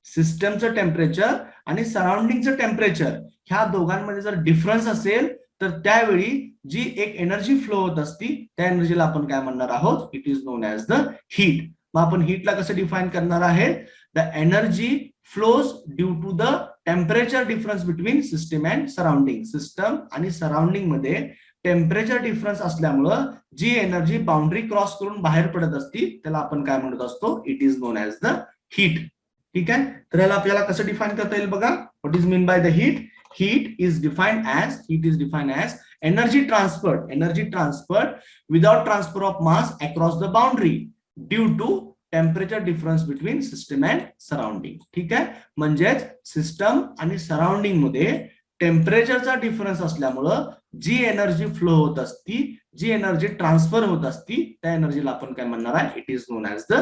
सिस्टमचं टेम्परेचर आणि सराउंडिंगचं टेम्परेचर ह्या दोघांमध्ये जर डिफरन्स असेल, तर त्यावेळी जी एक एनर्जी फ्लो होत असती, त्या एनर्जीला आपण काय म्हणणार आहोत, it is known as the heat. मग आपण हीटला कसं डिफाईन करणार आहे, the energy flows due to the temperature difference between system and surrounding. System आणि सराउंडिंग मध्ये टेम्परेचर डिफरन्स असल्यामुळं जी एनर्जी बाउंड्री क्रॉस करून बाहेर पडत असती त्याला आपण काय म्हणत असतो, it is known as the heat. ठीक आहे, तर याला आपल्याला कसं डिफाइन करता येईल बघा. What is mean by the heat? Heat is defined as energy transferred without transfer of mass across the boundary due to temperature difference between system and surrounding. ठीक आहे, म्हणजेच सिस्टम आणि सराउंडिंग मध्ये टेम्परेचरचा डिफरन्स असल्यामुळं जी एनर्जी फ्लो होत असती, जी एनर्जी ट्रान्सफर होत असती, त्या एनर्जीला आपण काय म्हणणार आहे, it is known as the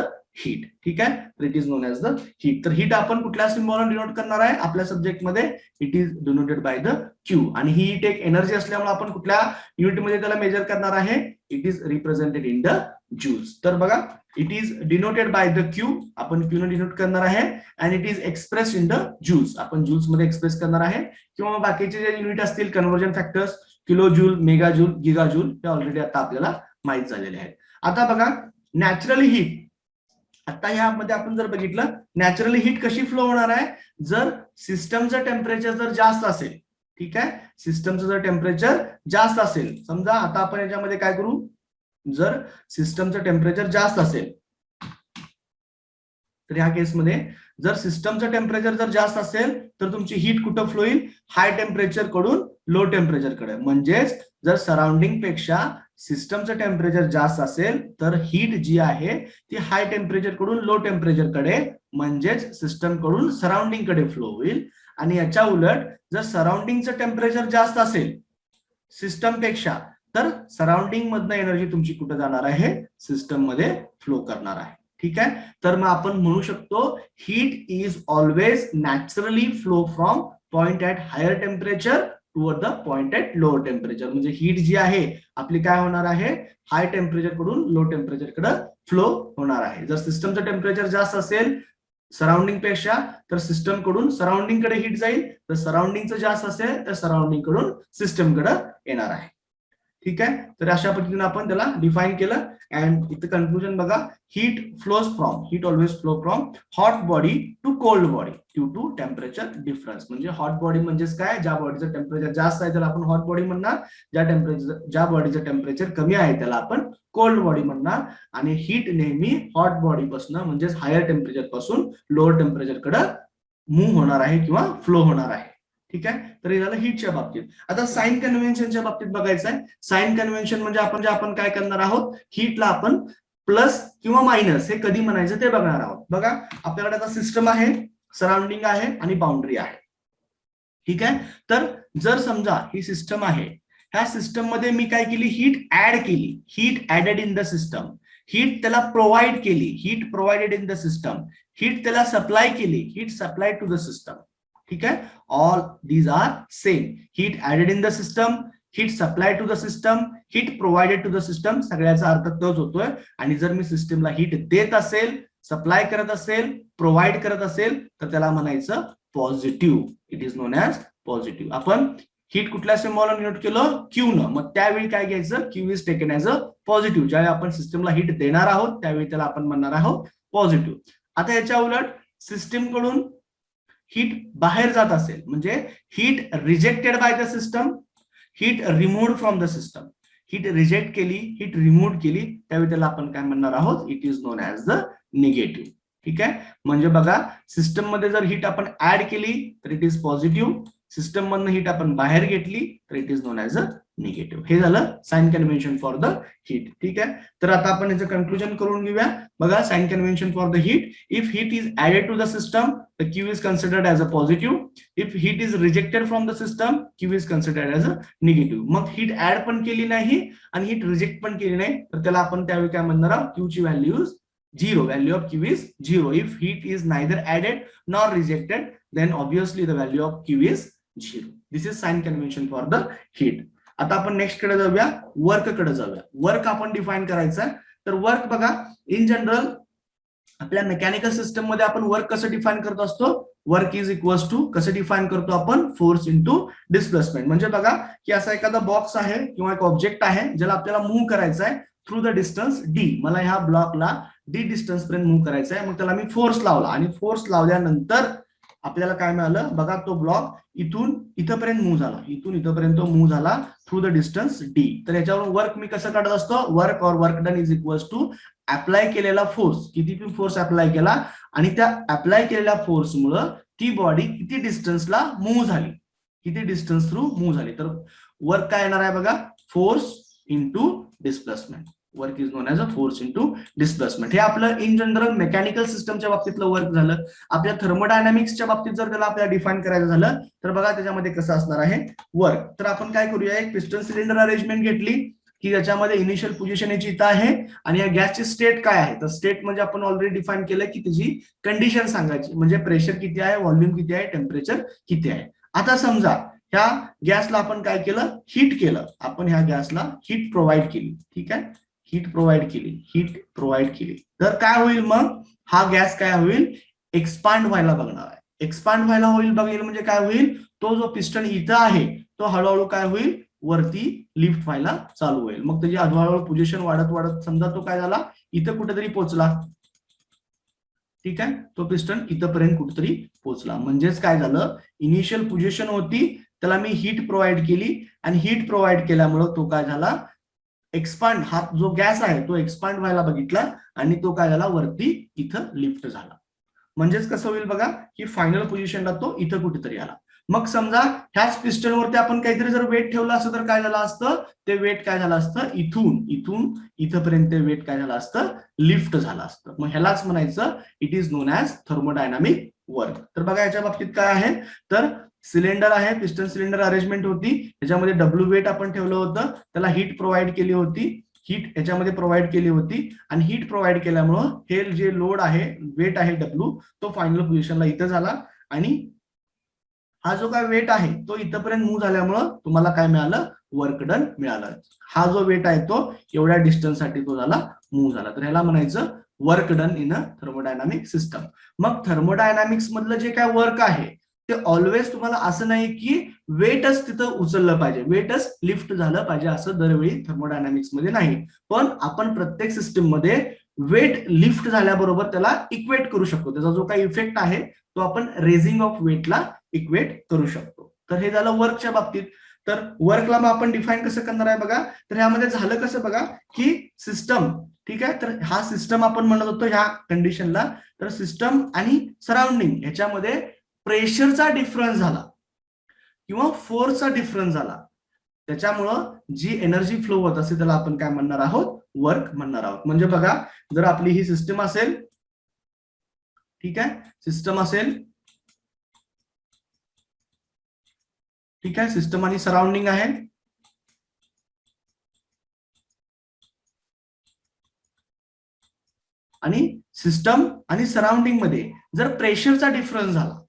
heat. ठीक आहे, तर it is known as the heat. तर हीट आपण कुठल्या सिम्बॉलने डिनोट करणार आहे आपल्या सब्जेक्ट मध्ये, it is denoted by the Q. आणि ही हीट एक एनर्जी असल्यामुळे आपण कुठल्या युनिट मध्ये त्याला मेजर करणार आहे, it is represented in the joules. तर बघा, it is denoted by the Q, आपण क्यू ने डिनोट करणार आहे, and it is express in the joules, आपण जूल्स मध्ये एक्सप्रेस करणार आहे. किंवा बाकीचे जे युनिट असतील conversion factors, kilo joule, mega joule, giga joule, हे ऑलरेडी आता आपल्याला माहित झालेले आहेत. आता बघा, नॅचरली हीट, आता ह्यामध्ये आपण जर बघितलं नॅचरली हीट कशी फ्लो होणार आहे, जर सिस्टमचं टेम्परेचर जर जास्त असेल. ठीक आहे, सिस्टमचं जर टेम्परेचर जास्त असेल, समजा आता आपण याच्यामध्ये काय करू, जर सिस्टमचं टेम्परेचर जास्त असेल तर ह्या केसमध्ये जर सिस्टमचं टेम्परेचर जर जास्त असेल तर तुमची हीट कुठं फ्लो होईल, हाय टेम्परेचर कडून लो टेम्परेचर कडे. म्हणजेच जर सराउंडिंग पेक्षा सिस्टमचं टेम्परेचर जास्त असेल तर हीट जी आहे ती हाय टेम्परेचर कडून लो टेम्परेचर कडे, म्हणजेच सिस्टम कडून सराउंडिंग कडे फ्लो होईल. आणि याच्या उलट जर सराउंडिंगचं टेम्परेचर जास्त असेल सिस्टम पेक्षा, तर सराउंडिंग मधनं एनर्जी तुमची कुठे जाणार आहे, सिस्टम मध्ये फ्लो करणार आहे. ठीक आहे, तर मग आपण म्हणू शकतो heat is always naturally flow from point at higher temperature toward the point at lower temperature. म्हणजे हीट जी आहे आपली काय होणार आहे, हाय टेम्परेचर कडून लो टेम्परेचर कडे फ्लो होणार आहे. जर सिस्टमचं टेम्परेचर जास्त असेल सराउंडिंग पेक्षा तर सिस्टम कडून सराउंडिंग कडे हीट जाईल, तर सराउंडिंगचं जास्त असेल तर सराउंडिंग कडून सिस्टम कडे येणार आहे. ठीक आहे, तर अशा पद्धतीने आपण त्याला डिफाइन केलं. अँड इथं कन्क्लुजन बघा, heat always flow from hot body to cold body due to temperature difference. म्हणजे हॉट बॉडी म्हणजेच काय, ज्या बॉडीचं टेम्परेचर जास्त आहे त्याला आपण हॉट बॉडी म्हणणार, ज्या बॉडीचं टेम्परेचर कमी आहे त्याला आपण कोल्ड बॉडी म्हणणार. आणि हीट नेहमी हॉट बॉडी पासून म्हणजेच हायर टेम्परेचर पासून लोअर टेम्परेचर कडे मूव्ह होणार आहे किंवा फ्लो होणार आहे. ठीक आहे, तर हे झालं हीटच्या बाबतीत. आता साइन कन्व्हेन्शनच्या बाबतीत बघायचं आहे. साइन कन्व्हेन्शन म्हणजे आपण काय करणार आहोत, हीटला आपण प्लस किंवा मायनस हे कधी म्हणायचं ते बघणार आहोत. बघा, आपल्याकडे आता सिस्टम आहे, सराउंडिंग आहे आणि बाउंड्री आहे. ठीक आहे, तर जर समजा ही सिस्टम आहे, ह्या सिस्टम मध्ये मी काय केली, हीट ऍड केली, heat added in the system, heat त्याला प्रोव्हाइड केली, heat provided in the system, heat त्याला सप्लाय केली, heat supply to the system. ठीक आहे, all these are same. Heat added in the system, heat supply to the system, heat provided to the system, सगळ्याचा अर्थ तोच होतोय. आणि जर मी सिस्टमला हीट देत असेल, सप्लाय करत असेल, प्रोव्हाइड करत असेल तर त्याला म्हणायचं positive. It is known as positive. आपण हीट कुठल्या सिम्बॉलने डिनोट केलं, क्यू न, मग त्यावेळी काय घ्यायचं, Q is taken as a positive. ज्यावेळी आपण सिस्टमला हीट देणार आहोत त्यावेळी त्याला आपण म्हणणार आहोत पॉझिटिव्ह. आता याच्या उलट सिस्टम कडून हीट बाहेर जात असेल, म्हणजे heat rejected by the system, heat removed from the system, heat reject केली, हीट रिमूव्ह केली, त्यावेळी त्याला आपण काय म्हणणार आहोत, it is known as the negative. ठीक आहे, म्हणजे बघा, सिस्टम मध्ये जर हीट आपण ऍड केली तर इट इज पॉझिटिव्ह, सिस्टम मधनं हीट आपण बाहेर घेतली तर it is known as a negative. हे झालं sign convention for the heat. ठीक आहे, तर आता आपण याचं कन्क्लुजन करून घेऊया. बघा, sign convention for the heat, if heat is added to the system the Q is considered as a positive, if heat is rejected from the system Q is considered as a negative. मग heat add पण केली नाही आणि heat reject पण केली नाही तर त्याला आपण त्यावेळी काय म्हणणार आहोत, क्यू ची value zero, value of Q is 0. If heat is neither added nor rejected, then obviously the value of Q is 0. This is sign convention for the heat. आता आपण नेक्स्ट कडे जाऊया, वर्क कडे जाऊया. वर्क आपण define करायचं. तर work बघा, इन जनरल आपल्या मेकॅनिकल सिस्टम मध्ये आपण वर्क कसं डिफाइन करत असतो, वर्क इज इक्वल्स टू कसं डिफाइन करतो आपण, फोर्स इंटू डिस्प्लेसमेंट. म्हणजे बघा की असा एखादा बॉक्स आहे किंवा एक ऑब्जेक्ट आहे ज्याला आपल्याला मूव्ह करायचं आहे थ्रू द डिस्टन्स डी. मला ह्या ब्लॉकला डी डिस्टन्स पर्यंत मूव्ह करायचं आहे, मग त्याला मी फोर्स लावला आणि फोर्स लावल्यानंतर आपल्याला काय मिळालं बघा, तो ब्लॉक इथून इथपर्यंत मूव्ह झाला, इथून इथपर्यंत मूव्ह झाला थ्रू द डिस्टन्स डी. तर याच्यावरून वर्क मी कसं काढत असतो, work or work done is equals to apply केलेला फोर्स, किती फोर्स अप्लाय केला आणि त्या अप्लाय केलेल्या फोर्समुळं ती बॉडी किती डिस्टन्सला मूव्ह झाली, किती डिस्टन्स थ्रू मूव्ह झाली. तर वर्क काय येणार आहे बघा, force into displacement. Work is known as a force into displacement. हे आपलं इन जनरल मेकॅनिकल सिस्टमच्या बाबतीतलं वर्क झालं. आपल्या थर्मोडायनामिक्सच्या बाबतीत जर त्याला आपल्याला डिफाईन करायचं झालं तर बघा त्याच्यामध्ये कसं असणार आहे वर्क. तर आपण काय करूया, एक पिस्टन सिलेंडर अरेंजमेंट घेतली की ज्याच्यामध्ये इनिशियल पोझिशन याची इथं आहे आणि या गॅसची स्टेट काय आहे. तर स्टेट म्हणजे आपण ऑलरेडी डिफाईन केलं की त्याची कंडिशन सांगायची, म्हणजे प्रेशर किती आहे, व्हॉल्यूम किती आहे, टेम्परेचर किती आहे. आता समजा ह्या गॅसला आपण काय केलं, हीट केलं. आपण ह्या गॅसला हीट प्रोव्हाइड केली, ठीक आहे, हीट प्रोव्हाइड केली, हीट प्रोव्हाइड केली. तर काय होईल मग, हा गॅस काय होईल, एक्सपांड व्हायला बघणार आहे. एक्सपांड व्हायला होईल बघेल म्हणजे काय होईल, तो जो पिस्टन इथं आहे तो हळूहळू काय होईल, वरती लिफ्ट व्हायला चालू होईल. मग त्याची हळूहळू पोझिशन वाढत वाढत समजा तो काय झाला, इथं कुठेतरी पोहोचला, ठीक आहे, तो पिस्टन इथपर्यंत कुठेतरी पोहोचला. म्हणजेच काय झालं, इनिशियल पोझिशन होती त्याला मी हीट प्रोव्हाइड केली आणि हीट प्रोव्हाइड केल्यामुळे तो काय झाला, एक्सपांड, हा जो गॅस आहे तो एक्सपांड व्हायला बघितला आणि तो काय झाला, वरती इथं लिफ्ट झाला. म्हणजेच कसं होईल बघा की फायनल पोझिशनला तो इथं कुठेतरी आला. मग समजा ह्याच पिस्टनवरती आपण काहीतरी जर वेट ठेवलं असतं तर काय झालं असतं, ते वेट काय झालं असतं, इथून इथपर्यंत ते वेट काय झालं असतं, लिफ्ट झालं असतं. मग ह्यालाच म्हणायचं it is known as thermodynamic work. तर बघा याच्या बाबतीत काय आहे, तर सिलेंडर आहे, पिस्टन सिलेंडर अरेंजमेंट होती, त्याच्यामध्ये डब्ल्यू वेट आपण ठेवलं होतं, त्याला हीट प्रोव्हाइड केली होती, हीट याच्यामध्ये प्रोव्हाइड केली होती आणि हीट प्रोव्हाइड केल्यामुळं हे जे लोड आहे, वेट आहे डब्ल्यू, तो फायनल पोझिशनला इथं झाला आणि हा जो काय वेट आहे तो इथपर्यंत मूव्ह झाल्यामुळं तुम्हाला काय मिळालं, वर्क डन मिळालं. हा जो वेट आहे तो एवढ्या डिस्टन्स साठी तो झाला मूव्ह झाला. तर ह्याला म्हणायचं work done in a thermodynamic system. मग थर्मोडायनामिक्स मधलं जे काय वर्क आहे ते ऑलवेज तुम्हाला असं नाही की वेटच तिथं उचललं पाहिजे, वेटच लिफ्ट झालं पाहिजे असं दरवेळी थर्मोडायनामिक्स मध्ये नाही. पण आपण प्रत्येक सिस्टीम मध्ये वेट लिफ्ट झाल्याबरोबर त्याला इक्वेट करू शकतो. त्याचा जो काही इफेक्ट आहे तो आपण रेझिंग ऑफ वेटला इक्वेट करू शकतो. तर हे झालं वर्कच्या बाबतीत. तर वर्कला मग आपण डिफाईन कसं करणार आहे बघा, तर ह्यामध्ये झालं कसं बघा की सिस्टम, ठीक आहे, तर हा सिस्टम आपण म्हणत होतो ह्या कंडिशनला, तर सिस्टम आणि सराउंडिंग ह्याच्यामध्ये प्रेशरचा डिफरन्स झाला किंवा फोर्सचा डिफरन्स झाला, त्याच्यामुळं जी एनर्जी फ्लो होत असते त्याला आपण काय म्हणणार आहोत, वर्क म्हणणार आहोत. म्हणजे बघा जर आपली ही सिस्टम असेल, ठीक आहे, सिस्टम असेल, ठीक आहे, सिस्टम आणि सराउंडिंग आहे, आणि सिस्टम आणि सराउंडिंग मध्ये जर प्रेशरचा डिफरन्स झाला,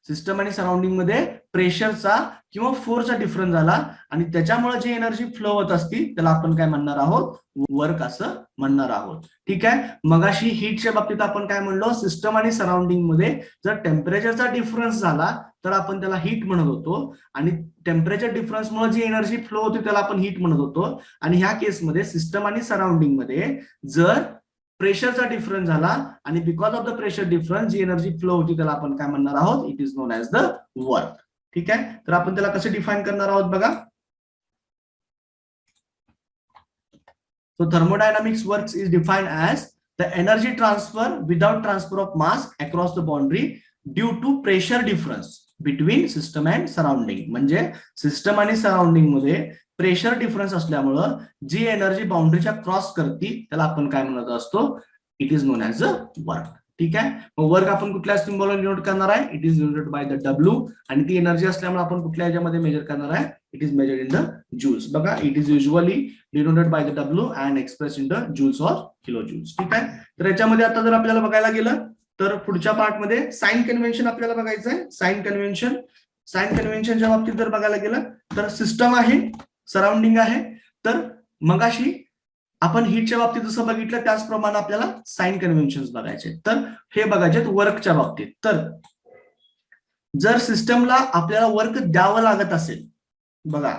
सिस्टम आणि सराउंडिंग मध्ये प्रेशरचा किंवा फोर्सचा डिफरन्स झाला आणि त्याच्यामुळे जी एनर्जी फ्लो होत असती त्याला आपण काय म्हणणार आहोत, वर्क असं म्हणणार आहोत. ठीक आहे, मगाशी हीटच्या बाबतीत आपण काय म्हणलो, सिस्टम आणि सराउंडिंग मध्ये जर टेम्परेचरचा डिफरन्स झाला तर आपण त्याला हीट म्हणत होतो आणि टेम्परेचर डिफरन्समुळे जी एनर्जी फ्लो होती त्याला आपण हीट म्हणत होतो. आणि ह्या केसमध्ये सिस्टम आणि सराउंडिंग मध्ये जर प्रेशरचा डिफरन्स झाला आणि because of the pressure difference जी एनर्जी फ्लो होती त्याला आपण काय म्हणणार आहोत, it is known as the work. ठीक आहे, तर आपण त्याला कसे डिफाईन करणार आहोत बघा. So thermodynamics works is defined as the energy transfer without transfer of mass across the boundary due to pressure difference between system and surrounding. म्हणजे सिस्टम आणि सराउंडिंग मध्ये प्रेशर डिफरन्स असल्यामुळं जी एनर्जी बाउंड्रीच्या क्रॉस करते त्याला आपण काय म्हणत असतो, it is known as a work. ठीक आहे, मग वर्क आपण कुठल्या सिम्बॉलने डिनोट करणार आहे, it is denoted by the W, आणि ती एनर्जी असल्यामुळे आपण कुठल्या ह्याच्यामध्ये मेजर करणार आहे, it is measured in the joules. बघा it is usually denoted by the W and express in the joules or kilo joules. ठीक आहे, तर याच्यामध्ये आता जर आपल्याला बघायला गेलं तर पुढच्या पार्टमध्ये साइन कन्व्हेन्शन आपल्याला बघायचं आहे. साइन कन्व्हेन्शनच्या बाबतीत जर बघायला गेलं तर सिस्टम आहे, सराउंडिंग आहे, तर मगाशी आपण हीटच्या बाबतीत जसं बघितलं त्याचप्रमाणे आपल्याला साइन कन्व्हेन्शन बघायचे. तर हे बघायचे वर्कच्या बाबतीत. तर जर सिस्टमला आपल्याला वर्क द्यावं लागत असेल, बघा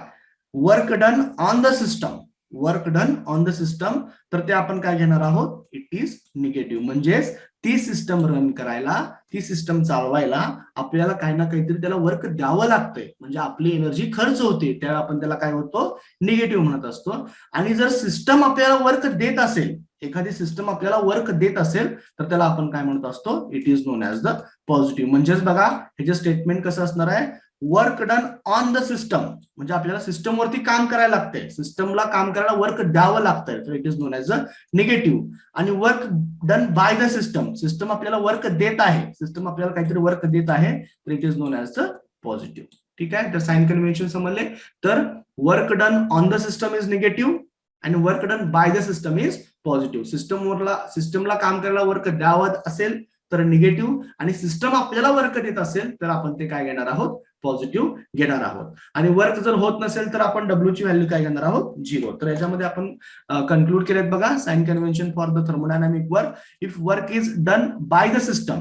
work done on the system, work done on the system, तर ते आपण काय घेणार आहोत, इट इज निगेटिव्ह. म्हणजेच ती सिस्टम रन करायला, ती सिस्टम चालवायला आपल्याला काही ना काहीतरी त्याला वर्क द्यावं लागतंय, म्हणजे आपली एनर्जी खर्च होते, त्यावेळी आपण त्याला काय होतो, निगेटिव्ह म्हणत असतो. आणि जर सिस्टम आपल्याला वर्क देत असेल, एखादी सिस्टम आपल्याला वर्क देत असेल, तर त्याला आपण काय म्हणत असतो, it is known as the positive. म्हणजेच बघा हे जे स्टेटमेंट कसं असणार आहे, work done on the system, म्हणजे आपल्याला सिस्टमवरती काम करायला लागतंय, सिस्टमला काम करायला वर्क द्यावं लागतंय, तर it is known as a negative. आणि work done by the system, system आपल्याला वर्क देत आहे, सिस्टम आपल्याला काहीतरी वर्क देत आहे, तर it is known as the positive. ठीक आहे, तर साइन कन्व्हेन्शन समजले. तर work done on the system is negative आणि work done by the system is positive. सिस्टमला काम करायला वर्क द्यावं असेल तर निगेटिव्ह, आणि सिस्टम आपल्याला वर्क देत असेल तर आपण ते काय घेणार आहोत, पॉझिटिव्ह घेणार आहोत. आणि वर्क जर होत नसेल तर आपण डब्ल्यू ची व्हॅल्यू काय घेणार आहोत, 0. तर याच्यामध्ये आपण कन्क्लूड केलेत बघा, sign convention for the thermodynamic work. If work is done by the system,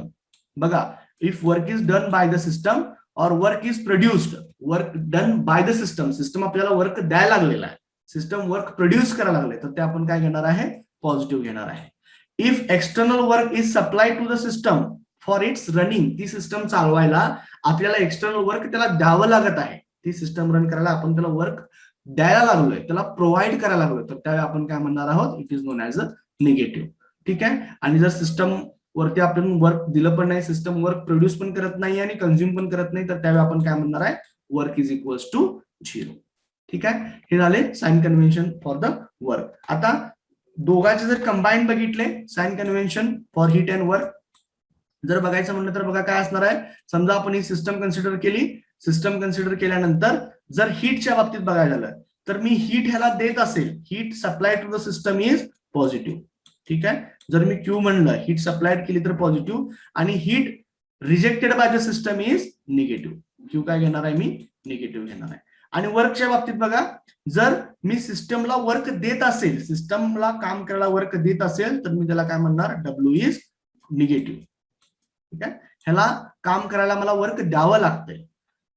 बघा, if work is done by the system or work is produced, work done by the system, system आपल्याला work द्यायला लागलेला आहे, system work produce करायला लागले, तर ते आपण काय घेणार आहे, पॉझिटिव्ह घेणार आहे. If external work is supply to the system for its running, ती सिस्टम चालवायला आपल्याला एक्सटर्नल वर्क त्याला द्यावं लागत आहे, ती सिस्टम रन करायला आपण त्याला वर्क द्यायला लागलोय, त्याला प्रोव्हाइड करायला लागलोय, तर त्यावेळी आपण काय म्हणणार आहोत, it is known as a negative. ठीक आहे. आणि जर सिस्टम वरती आपण वर्क दिलं पण नाही, सिस्टम वर्क प्रोड्यूस पण करत नाही आणि कन्झ्युम पण करत नाही, तर त्यावेळी आपण काय म्हणणार आहे, वर्क इज इक्वल्स टू 0. ठीक आहे, हे झाले sign convention for the work. आता दोघांचे जर कंबाईन बघितले, sign convention for heat and work जर बघायचं म्हणलं तर बघा काय असणार आहे, समजा आपण ही सिस्टम कन्सिडर केली, सिस्टम कन्सिडर केल्यानंतर जर हीटच्या बाबतीत बघायला झालं तर मी हीट ह्याला देत असेल, heat supply to the system is positive. ठीक आहे, जर मी क्यू म्हणलं, हीट सप्लायड केली तर पॉझिटिव्ह, आणि heat rejected by the system is negative. Q काय घेणार आहे, मी निगेटिव्ह घेणार आहे. आणि वर्कच्या बाबतीत बघा, जर मी सिस्टमला वर्क देत असेल, सिस्टमला काम करायला वर्क देत असेल, तर मी त्याला काय म्हणणार, डब्ल्यू इज निगेटिव्ह. ठीक आहे, ह्याला काम करायला मला वर्क द्यावं लागतंय.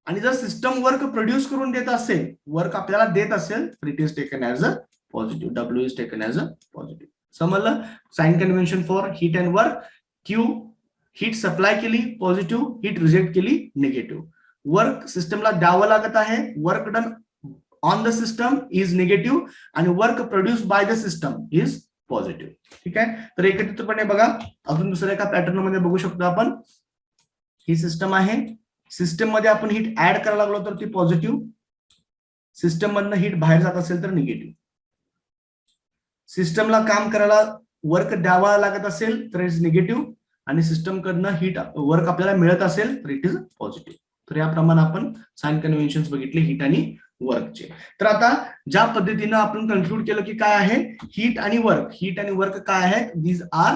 आणि जर सिस्टम वर्क प्रोड्यूस करून देत असेल, वर्क आपल्याला देत असेल, तर it is taken as a positive, W is taken as a positive. समजलं, sign convention for heat and work. Q heat supply केली पॉझिटिव्ह, हीट रिजेक्ट केली निगेटिव्ह. वर्क सिस्टमला द्यावं लागत आहे, work done on the system is negative, आणि work produce by the system is positive. ठीक आहे, तर एकत्रितपणे बघा, अजून दुसऱ्या एका पॅटर्न मध्ये बघू शकतो आपण. ही सिस्टम आहे, सिस्टम मध्ये आपण हीट ऍड करायला लागलो तर ती पॉझिटिव्ह, सिस्टम मधनं हीट बाहेर जात असेल तर निगेटिव्ह. सिस्टमला काम करायला वर्क द्यावा लागत असेल तर इट इज निगेटिव्ह, आणि सिस्टम कडनं हीट वर्क आपल्याला मिळत असेल तर इट इज पॉझिटिव्ह. तर याप्रमाणे आपण साइन कन्व्हेन्शन बघितले हीट आणि वर्कचे. तर आता ज्या पद्धतीनं आपण कन्क्लूड केलं की काय आहे, हीट आणि वर्क, हीट आणि वर्क काय आहेत, these are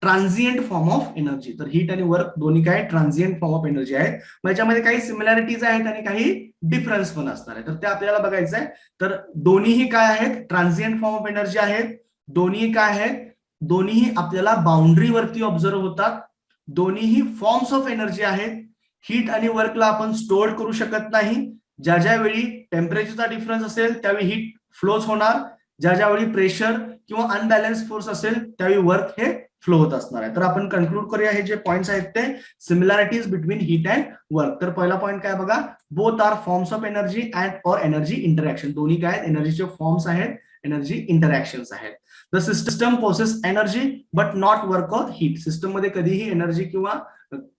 transient form of energy. तर हीट आणि वर्क दोन्ही काय ट्रान्झिएंट फॉर्म ऑफ एनर्जी आहेत. मग याच्यामध्ये काही सिमिलॅरिटीज आहेत आणि काही डिफरन्स पण असणार आहे, तर ते आपल्याला बघायचं आहे. तर दोन्हीही काय आहेत, ट्रान्झिएंट फॉर्म ऑफ एनर्जी आहेत. दोन्ही काय आहेत, दोन्हीही आपल्याला बाउंड्रीवरती ऑब्झर्व होतात. दोन्हीही फॉर्म्स ऑफ एनर्जी आहेत. हीट आणि वर्कला आपण स्टोअर करू शकत नाही. ज्या ज्यावेळी टेम्परेचरचा डिफरन्स असेल त्यावेळी हीट फ्लोज होणार, ज्या ज्यावेळी प्रेशर किंवा अनबॅलन्स फोर्स असेल त्यावेळी वर्क हे फ्लो होत असणार आहे. तर आपण कन्क्लूड करूया, हे जे पॉइंट्स आहेत ते similarities between heat and work. तर पहिला पॉइंट काय बघा, both are forms of energy and or energy interaction. दोन्ही काय एनर्जीचे फॉर्म्स आहेत, एनर्जी इंटरॅक्शन्स आहेत. The system possess energy but not work or heat. System मध्ये कधीही एनर्जी किंवा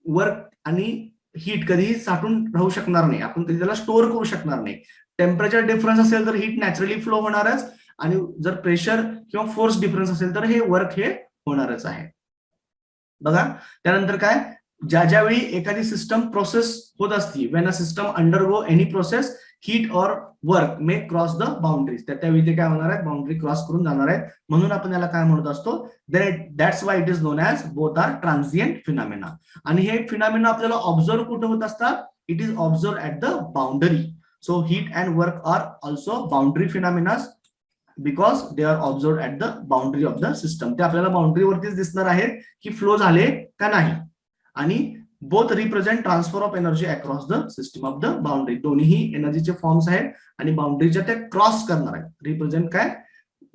वर्क आणि हीट कधीही साठून राहू शकणार नाही, आपण कधी त्याला स्टोअर करू शकणार नाही. टेम्परेचर डिफरन्स असेल तर हीट नॅचरली फ्लो होणारच, आणि जर प्रेशर किंवा फोर्स डिफरन्स असेल तर हे वर्क हे होणारच आहे. बघा त्यानंतर काय, ज्या ज्यावेळी एखादी सिस्टम प्रोसेस होत असती, when a system undergo any process, heat or work may cross the boundaries. त्यावेळी ते काय होणार आहेत, बाउंड्री क्रॉस करून जाणार आहेत, म्हणून आपण याला काय म्हणत असतो, that's why it is known as both are transient phenomena. आणि हे फिनॉमिना आपल्याला ऑब्झर्व कुठे होत असतात, it is observe at the boundary. So heat and work are also boundary phenomenas because they are observe at the boundary of the system. ते आपल्याला बाउंड्रीवरतीच दिसणार आहेत की फ्लो झाले का नाही. आणि both represent transfer of energy across the system of the boundary. दोन्हीही एनर्जीचे फॉर्म्स आहेत आणि बाउंड्रीच्या ते क्रॉस करणार आहेत. रिप्रेझेंट काय,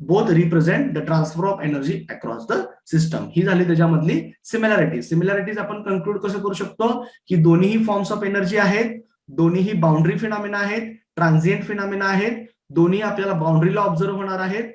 both represent the transfer of energy across the system. ही झाली त्याच्यामधली सिमिलॅरिटीज आपण कन्क्लूड कसं करू शकतो की दोन्हीही फॉर्म्स ऑफ एनर्जी आहेत, दोन्हीही बाउंड्री फिनॉमिना आहेत, ट्रान्झिएंट फिनॉमिना आहेत, दोन्ही आपल्याला बाउंड्रीला ऑब्झर्व होणार आहेत.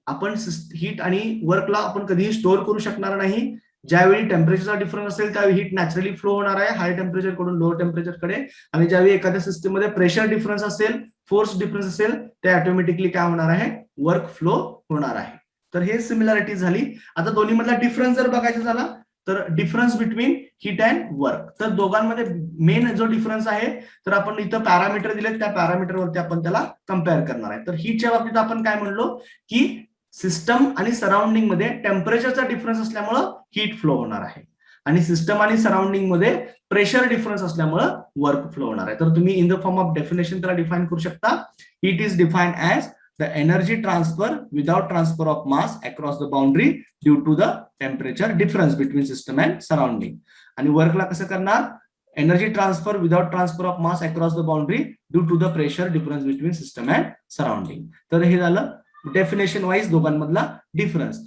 आपण हीट आणि वर्कला आपण कधीही स्टोअर करू शकणार नाही. ज्यावेळी टेम्परेचरचा डिफरन्स असेल त्यावेळी हीट नॅचरली फ्लो होणार आहे हाय टेम्परेचर कडून लोअर टेम्परेचरकडे, आणि ज्यावेळी एखाद्या सिस्टम मध्ये प्रेशर डिफरन्स असेल, फोर्स डिफरन्स असेल, ते ऑटोमॅटिकली काय होणार आहे, वर्क फ्लो होणार आहे. तर हे सिमिलॅरिटी झाली. आता दोन्ही मधला डिफरन्स जर बघायचा झाला तर difference between heat and work, तर दोघांमध्ये मेन जो डिफरन्स आहे तर आपण इथं पॅरामीटर दिलेत, त्या पॅरामीटरवरती आपण त्याला कम्पेअर करणार आहे. तर हीटच्या बाबतीत आपण काय म्हणलो की सिस्टम आणि सराउंडिंग मध्ये टेम्परेचरचा डिफरन्स असल्यामुळे हीट फ्लो होणार आहे, आणि सिस्टम आणि सराउंडिंग मध्ये प्रेशर डिफरन्स असल्यामुळे वर्क फ्लो होणार आहे. तर तुम्ही in the form of definition त्याला डिफाईन करू शकता. Heat is defined as the energy transfer without transfer of mass across the boundary due to the temperature difference between system and surrounding. आणि वर्कला कसं करणार, energy transfer without transfer of mass across the boundary due to the pressure difference between system and surrounding. तर हे झालं definition wise दोघांमधला difference.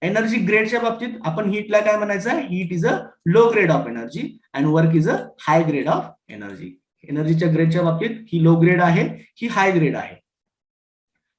Energy ग्रेडच्या बाबतीत आपण हीटला काय म्हणायचं आहे, heat is a low grade of energy and work is a high grade of energy. एनर्जीच्या ग्रेडच्या बाबतीत ही लो ग्रेड आहे, ही हाय ग्रेड आहे.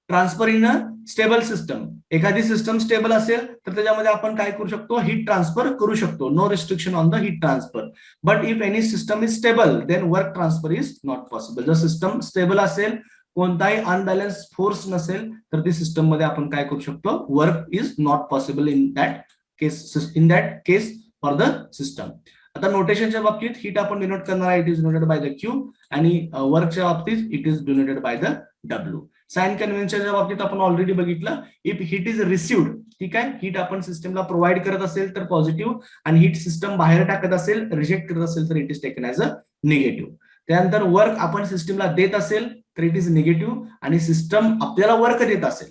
Transfer in a stable system, एखादी सिस्टम स्टेबल असेल तर त्याच्यामध्ये आपण काय करू शकतो, हीट ट्रान्सफर करू शकतो. No restriction on the heat transfer. But if any system is stable then work transfer is not possible. जर सिस्टम स्टेबल असेल, कोणताही अनबॅलन्स फोर्स नसेल, तर ती सिस्टम मध्ये आपण काय करू शकतो, work is not possible in that case for the system. आता नोटेशनच्या बाबतीत हीट आपण डिनोट करणार आहे, it is denoted by the Q, आणि वर्कच्या बाबतीत it is denoted by the W. Sign कन्व्हेन्शनच्या बाबतीत आपण ऑलरेडी बघितलं, इफ हीट इज रिसिव्ड, ठीक आहे, हीट आपण सिस्टमला प्रोव्हाइड करत असेल तर पॉझिटिव्ह, आणि हीट सिस्टम बाहेर टाकत असेल, रिजेक्ट करत असेल तर it is taken as a negative. त्यानंतर वर्क आपण सिस्टमला देत असेल तर इट इज निगेटिव्ह, आणि सिस्टम आपल्याला वर्क देत असेल,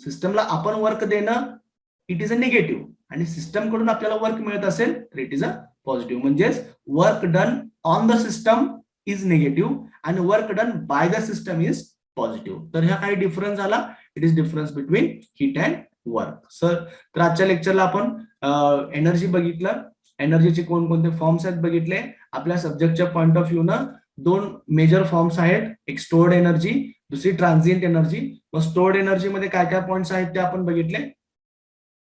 सिस्टमला आपण वर्क देणं इट इज अ निगेटिव्ह, आणि सिस्टम कडून आपल्याला वर्क मिळत असेल तर इट इज अ पॉझिटिव्ह. म्हणजेच work done on the system is negative आणि work done by the system is positive. तर ह्या काही डिफरन्स झाला, it is difference between heat and work. तर आजच्या लेक्चरला आपण एनर्जी बघितलं, एनर्जीचे कोणकोणते फॉर्म्स आहेत बघितले. आपल्या सब्जेक्टच्या पॉईंट ऑफ व्ह्यू न दोन मेजर फॉर्म्स आहेत, एक स्टोर्ड एनर्जी, दुसरी ट्रान्झिएंट एनर्जी. मग स्टोर्ड एनर्जी मध्ये काय काय पॉईंट्स आहेत ते आपण बघितले.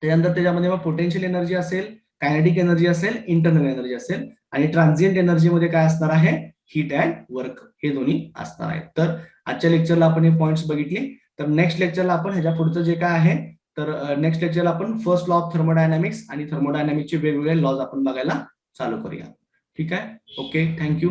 त्यानंतर त्याच्यामध्ये मग पोटेन्शियल एनर्जी असेल, कायनेटिक एनर्जी असेल, इंटरनल एनर्जी असेल, आणि ट्रान्झिएंट एनर्जी मध्ये काय असणार आहे, हीट अँड वर्क हे दोन्ही असणार आहेत. तर आजच्या लेक्चरला आपण हे पॉईंट्स बघितले. तर नेक्स्ट लेक्चरला आपण ह्याच्या पुढचं जे काय आहे, तर नेक्स्ट लेक्चरला आपण फर्स्ट लॉ ऑफ थर्मोडायनामिक्स आणि थर्मोडायनामिक्सचे वेगवेगळे लॉज आपण बघायला चालू करूया. ठीक आहे, ओके, थँक्यू.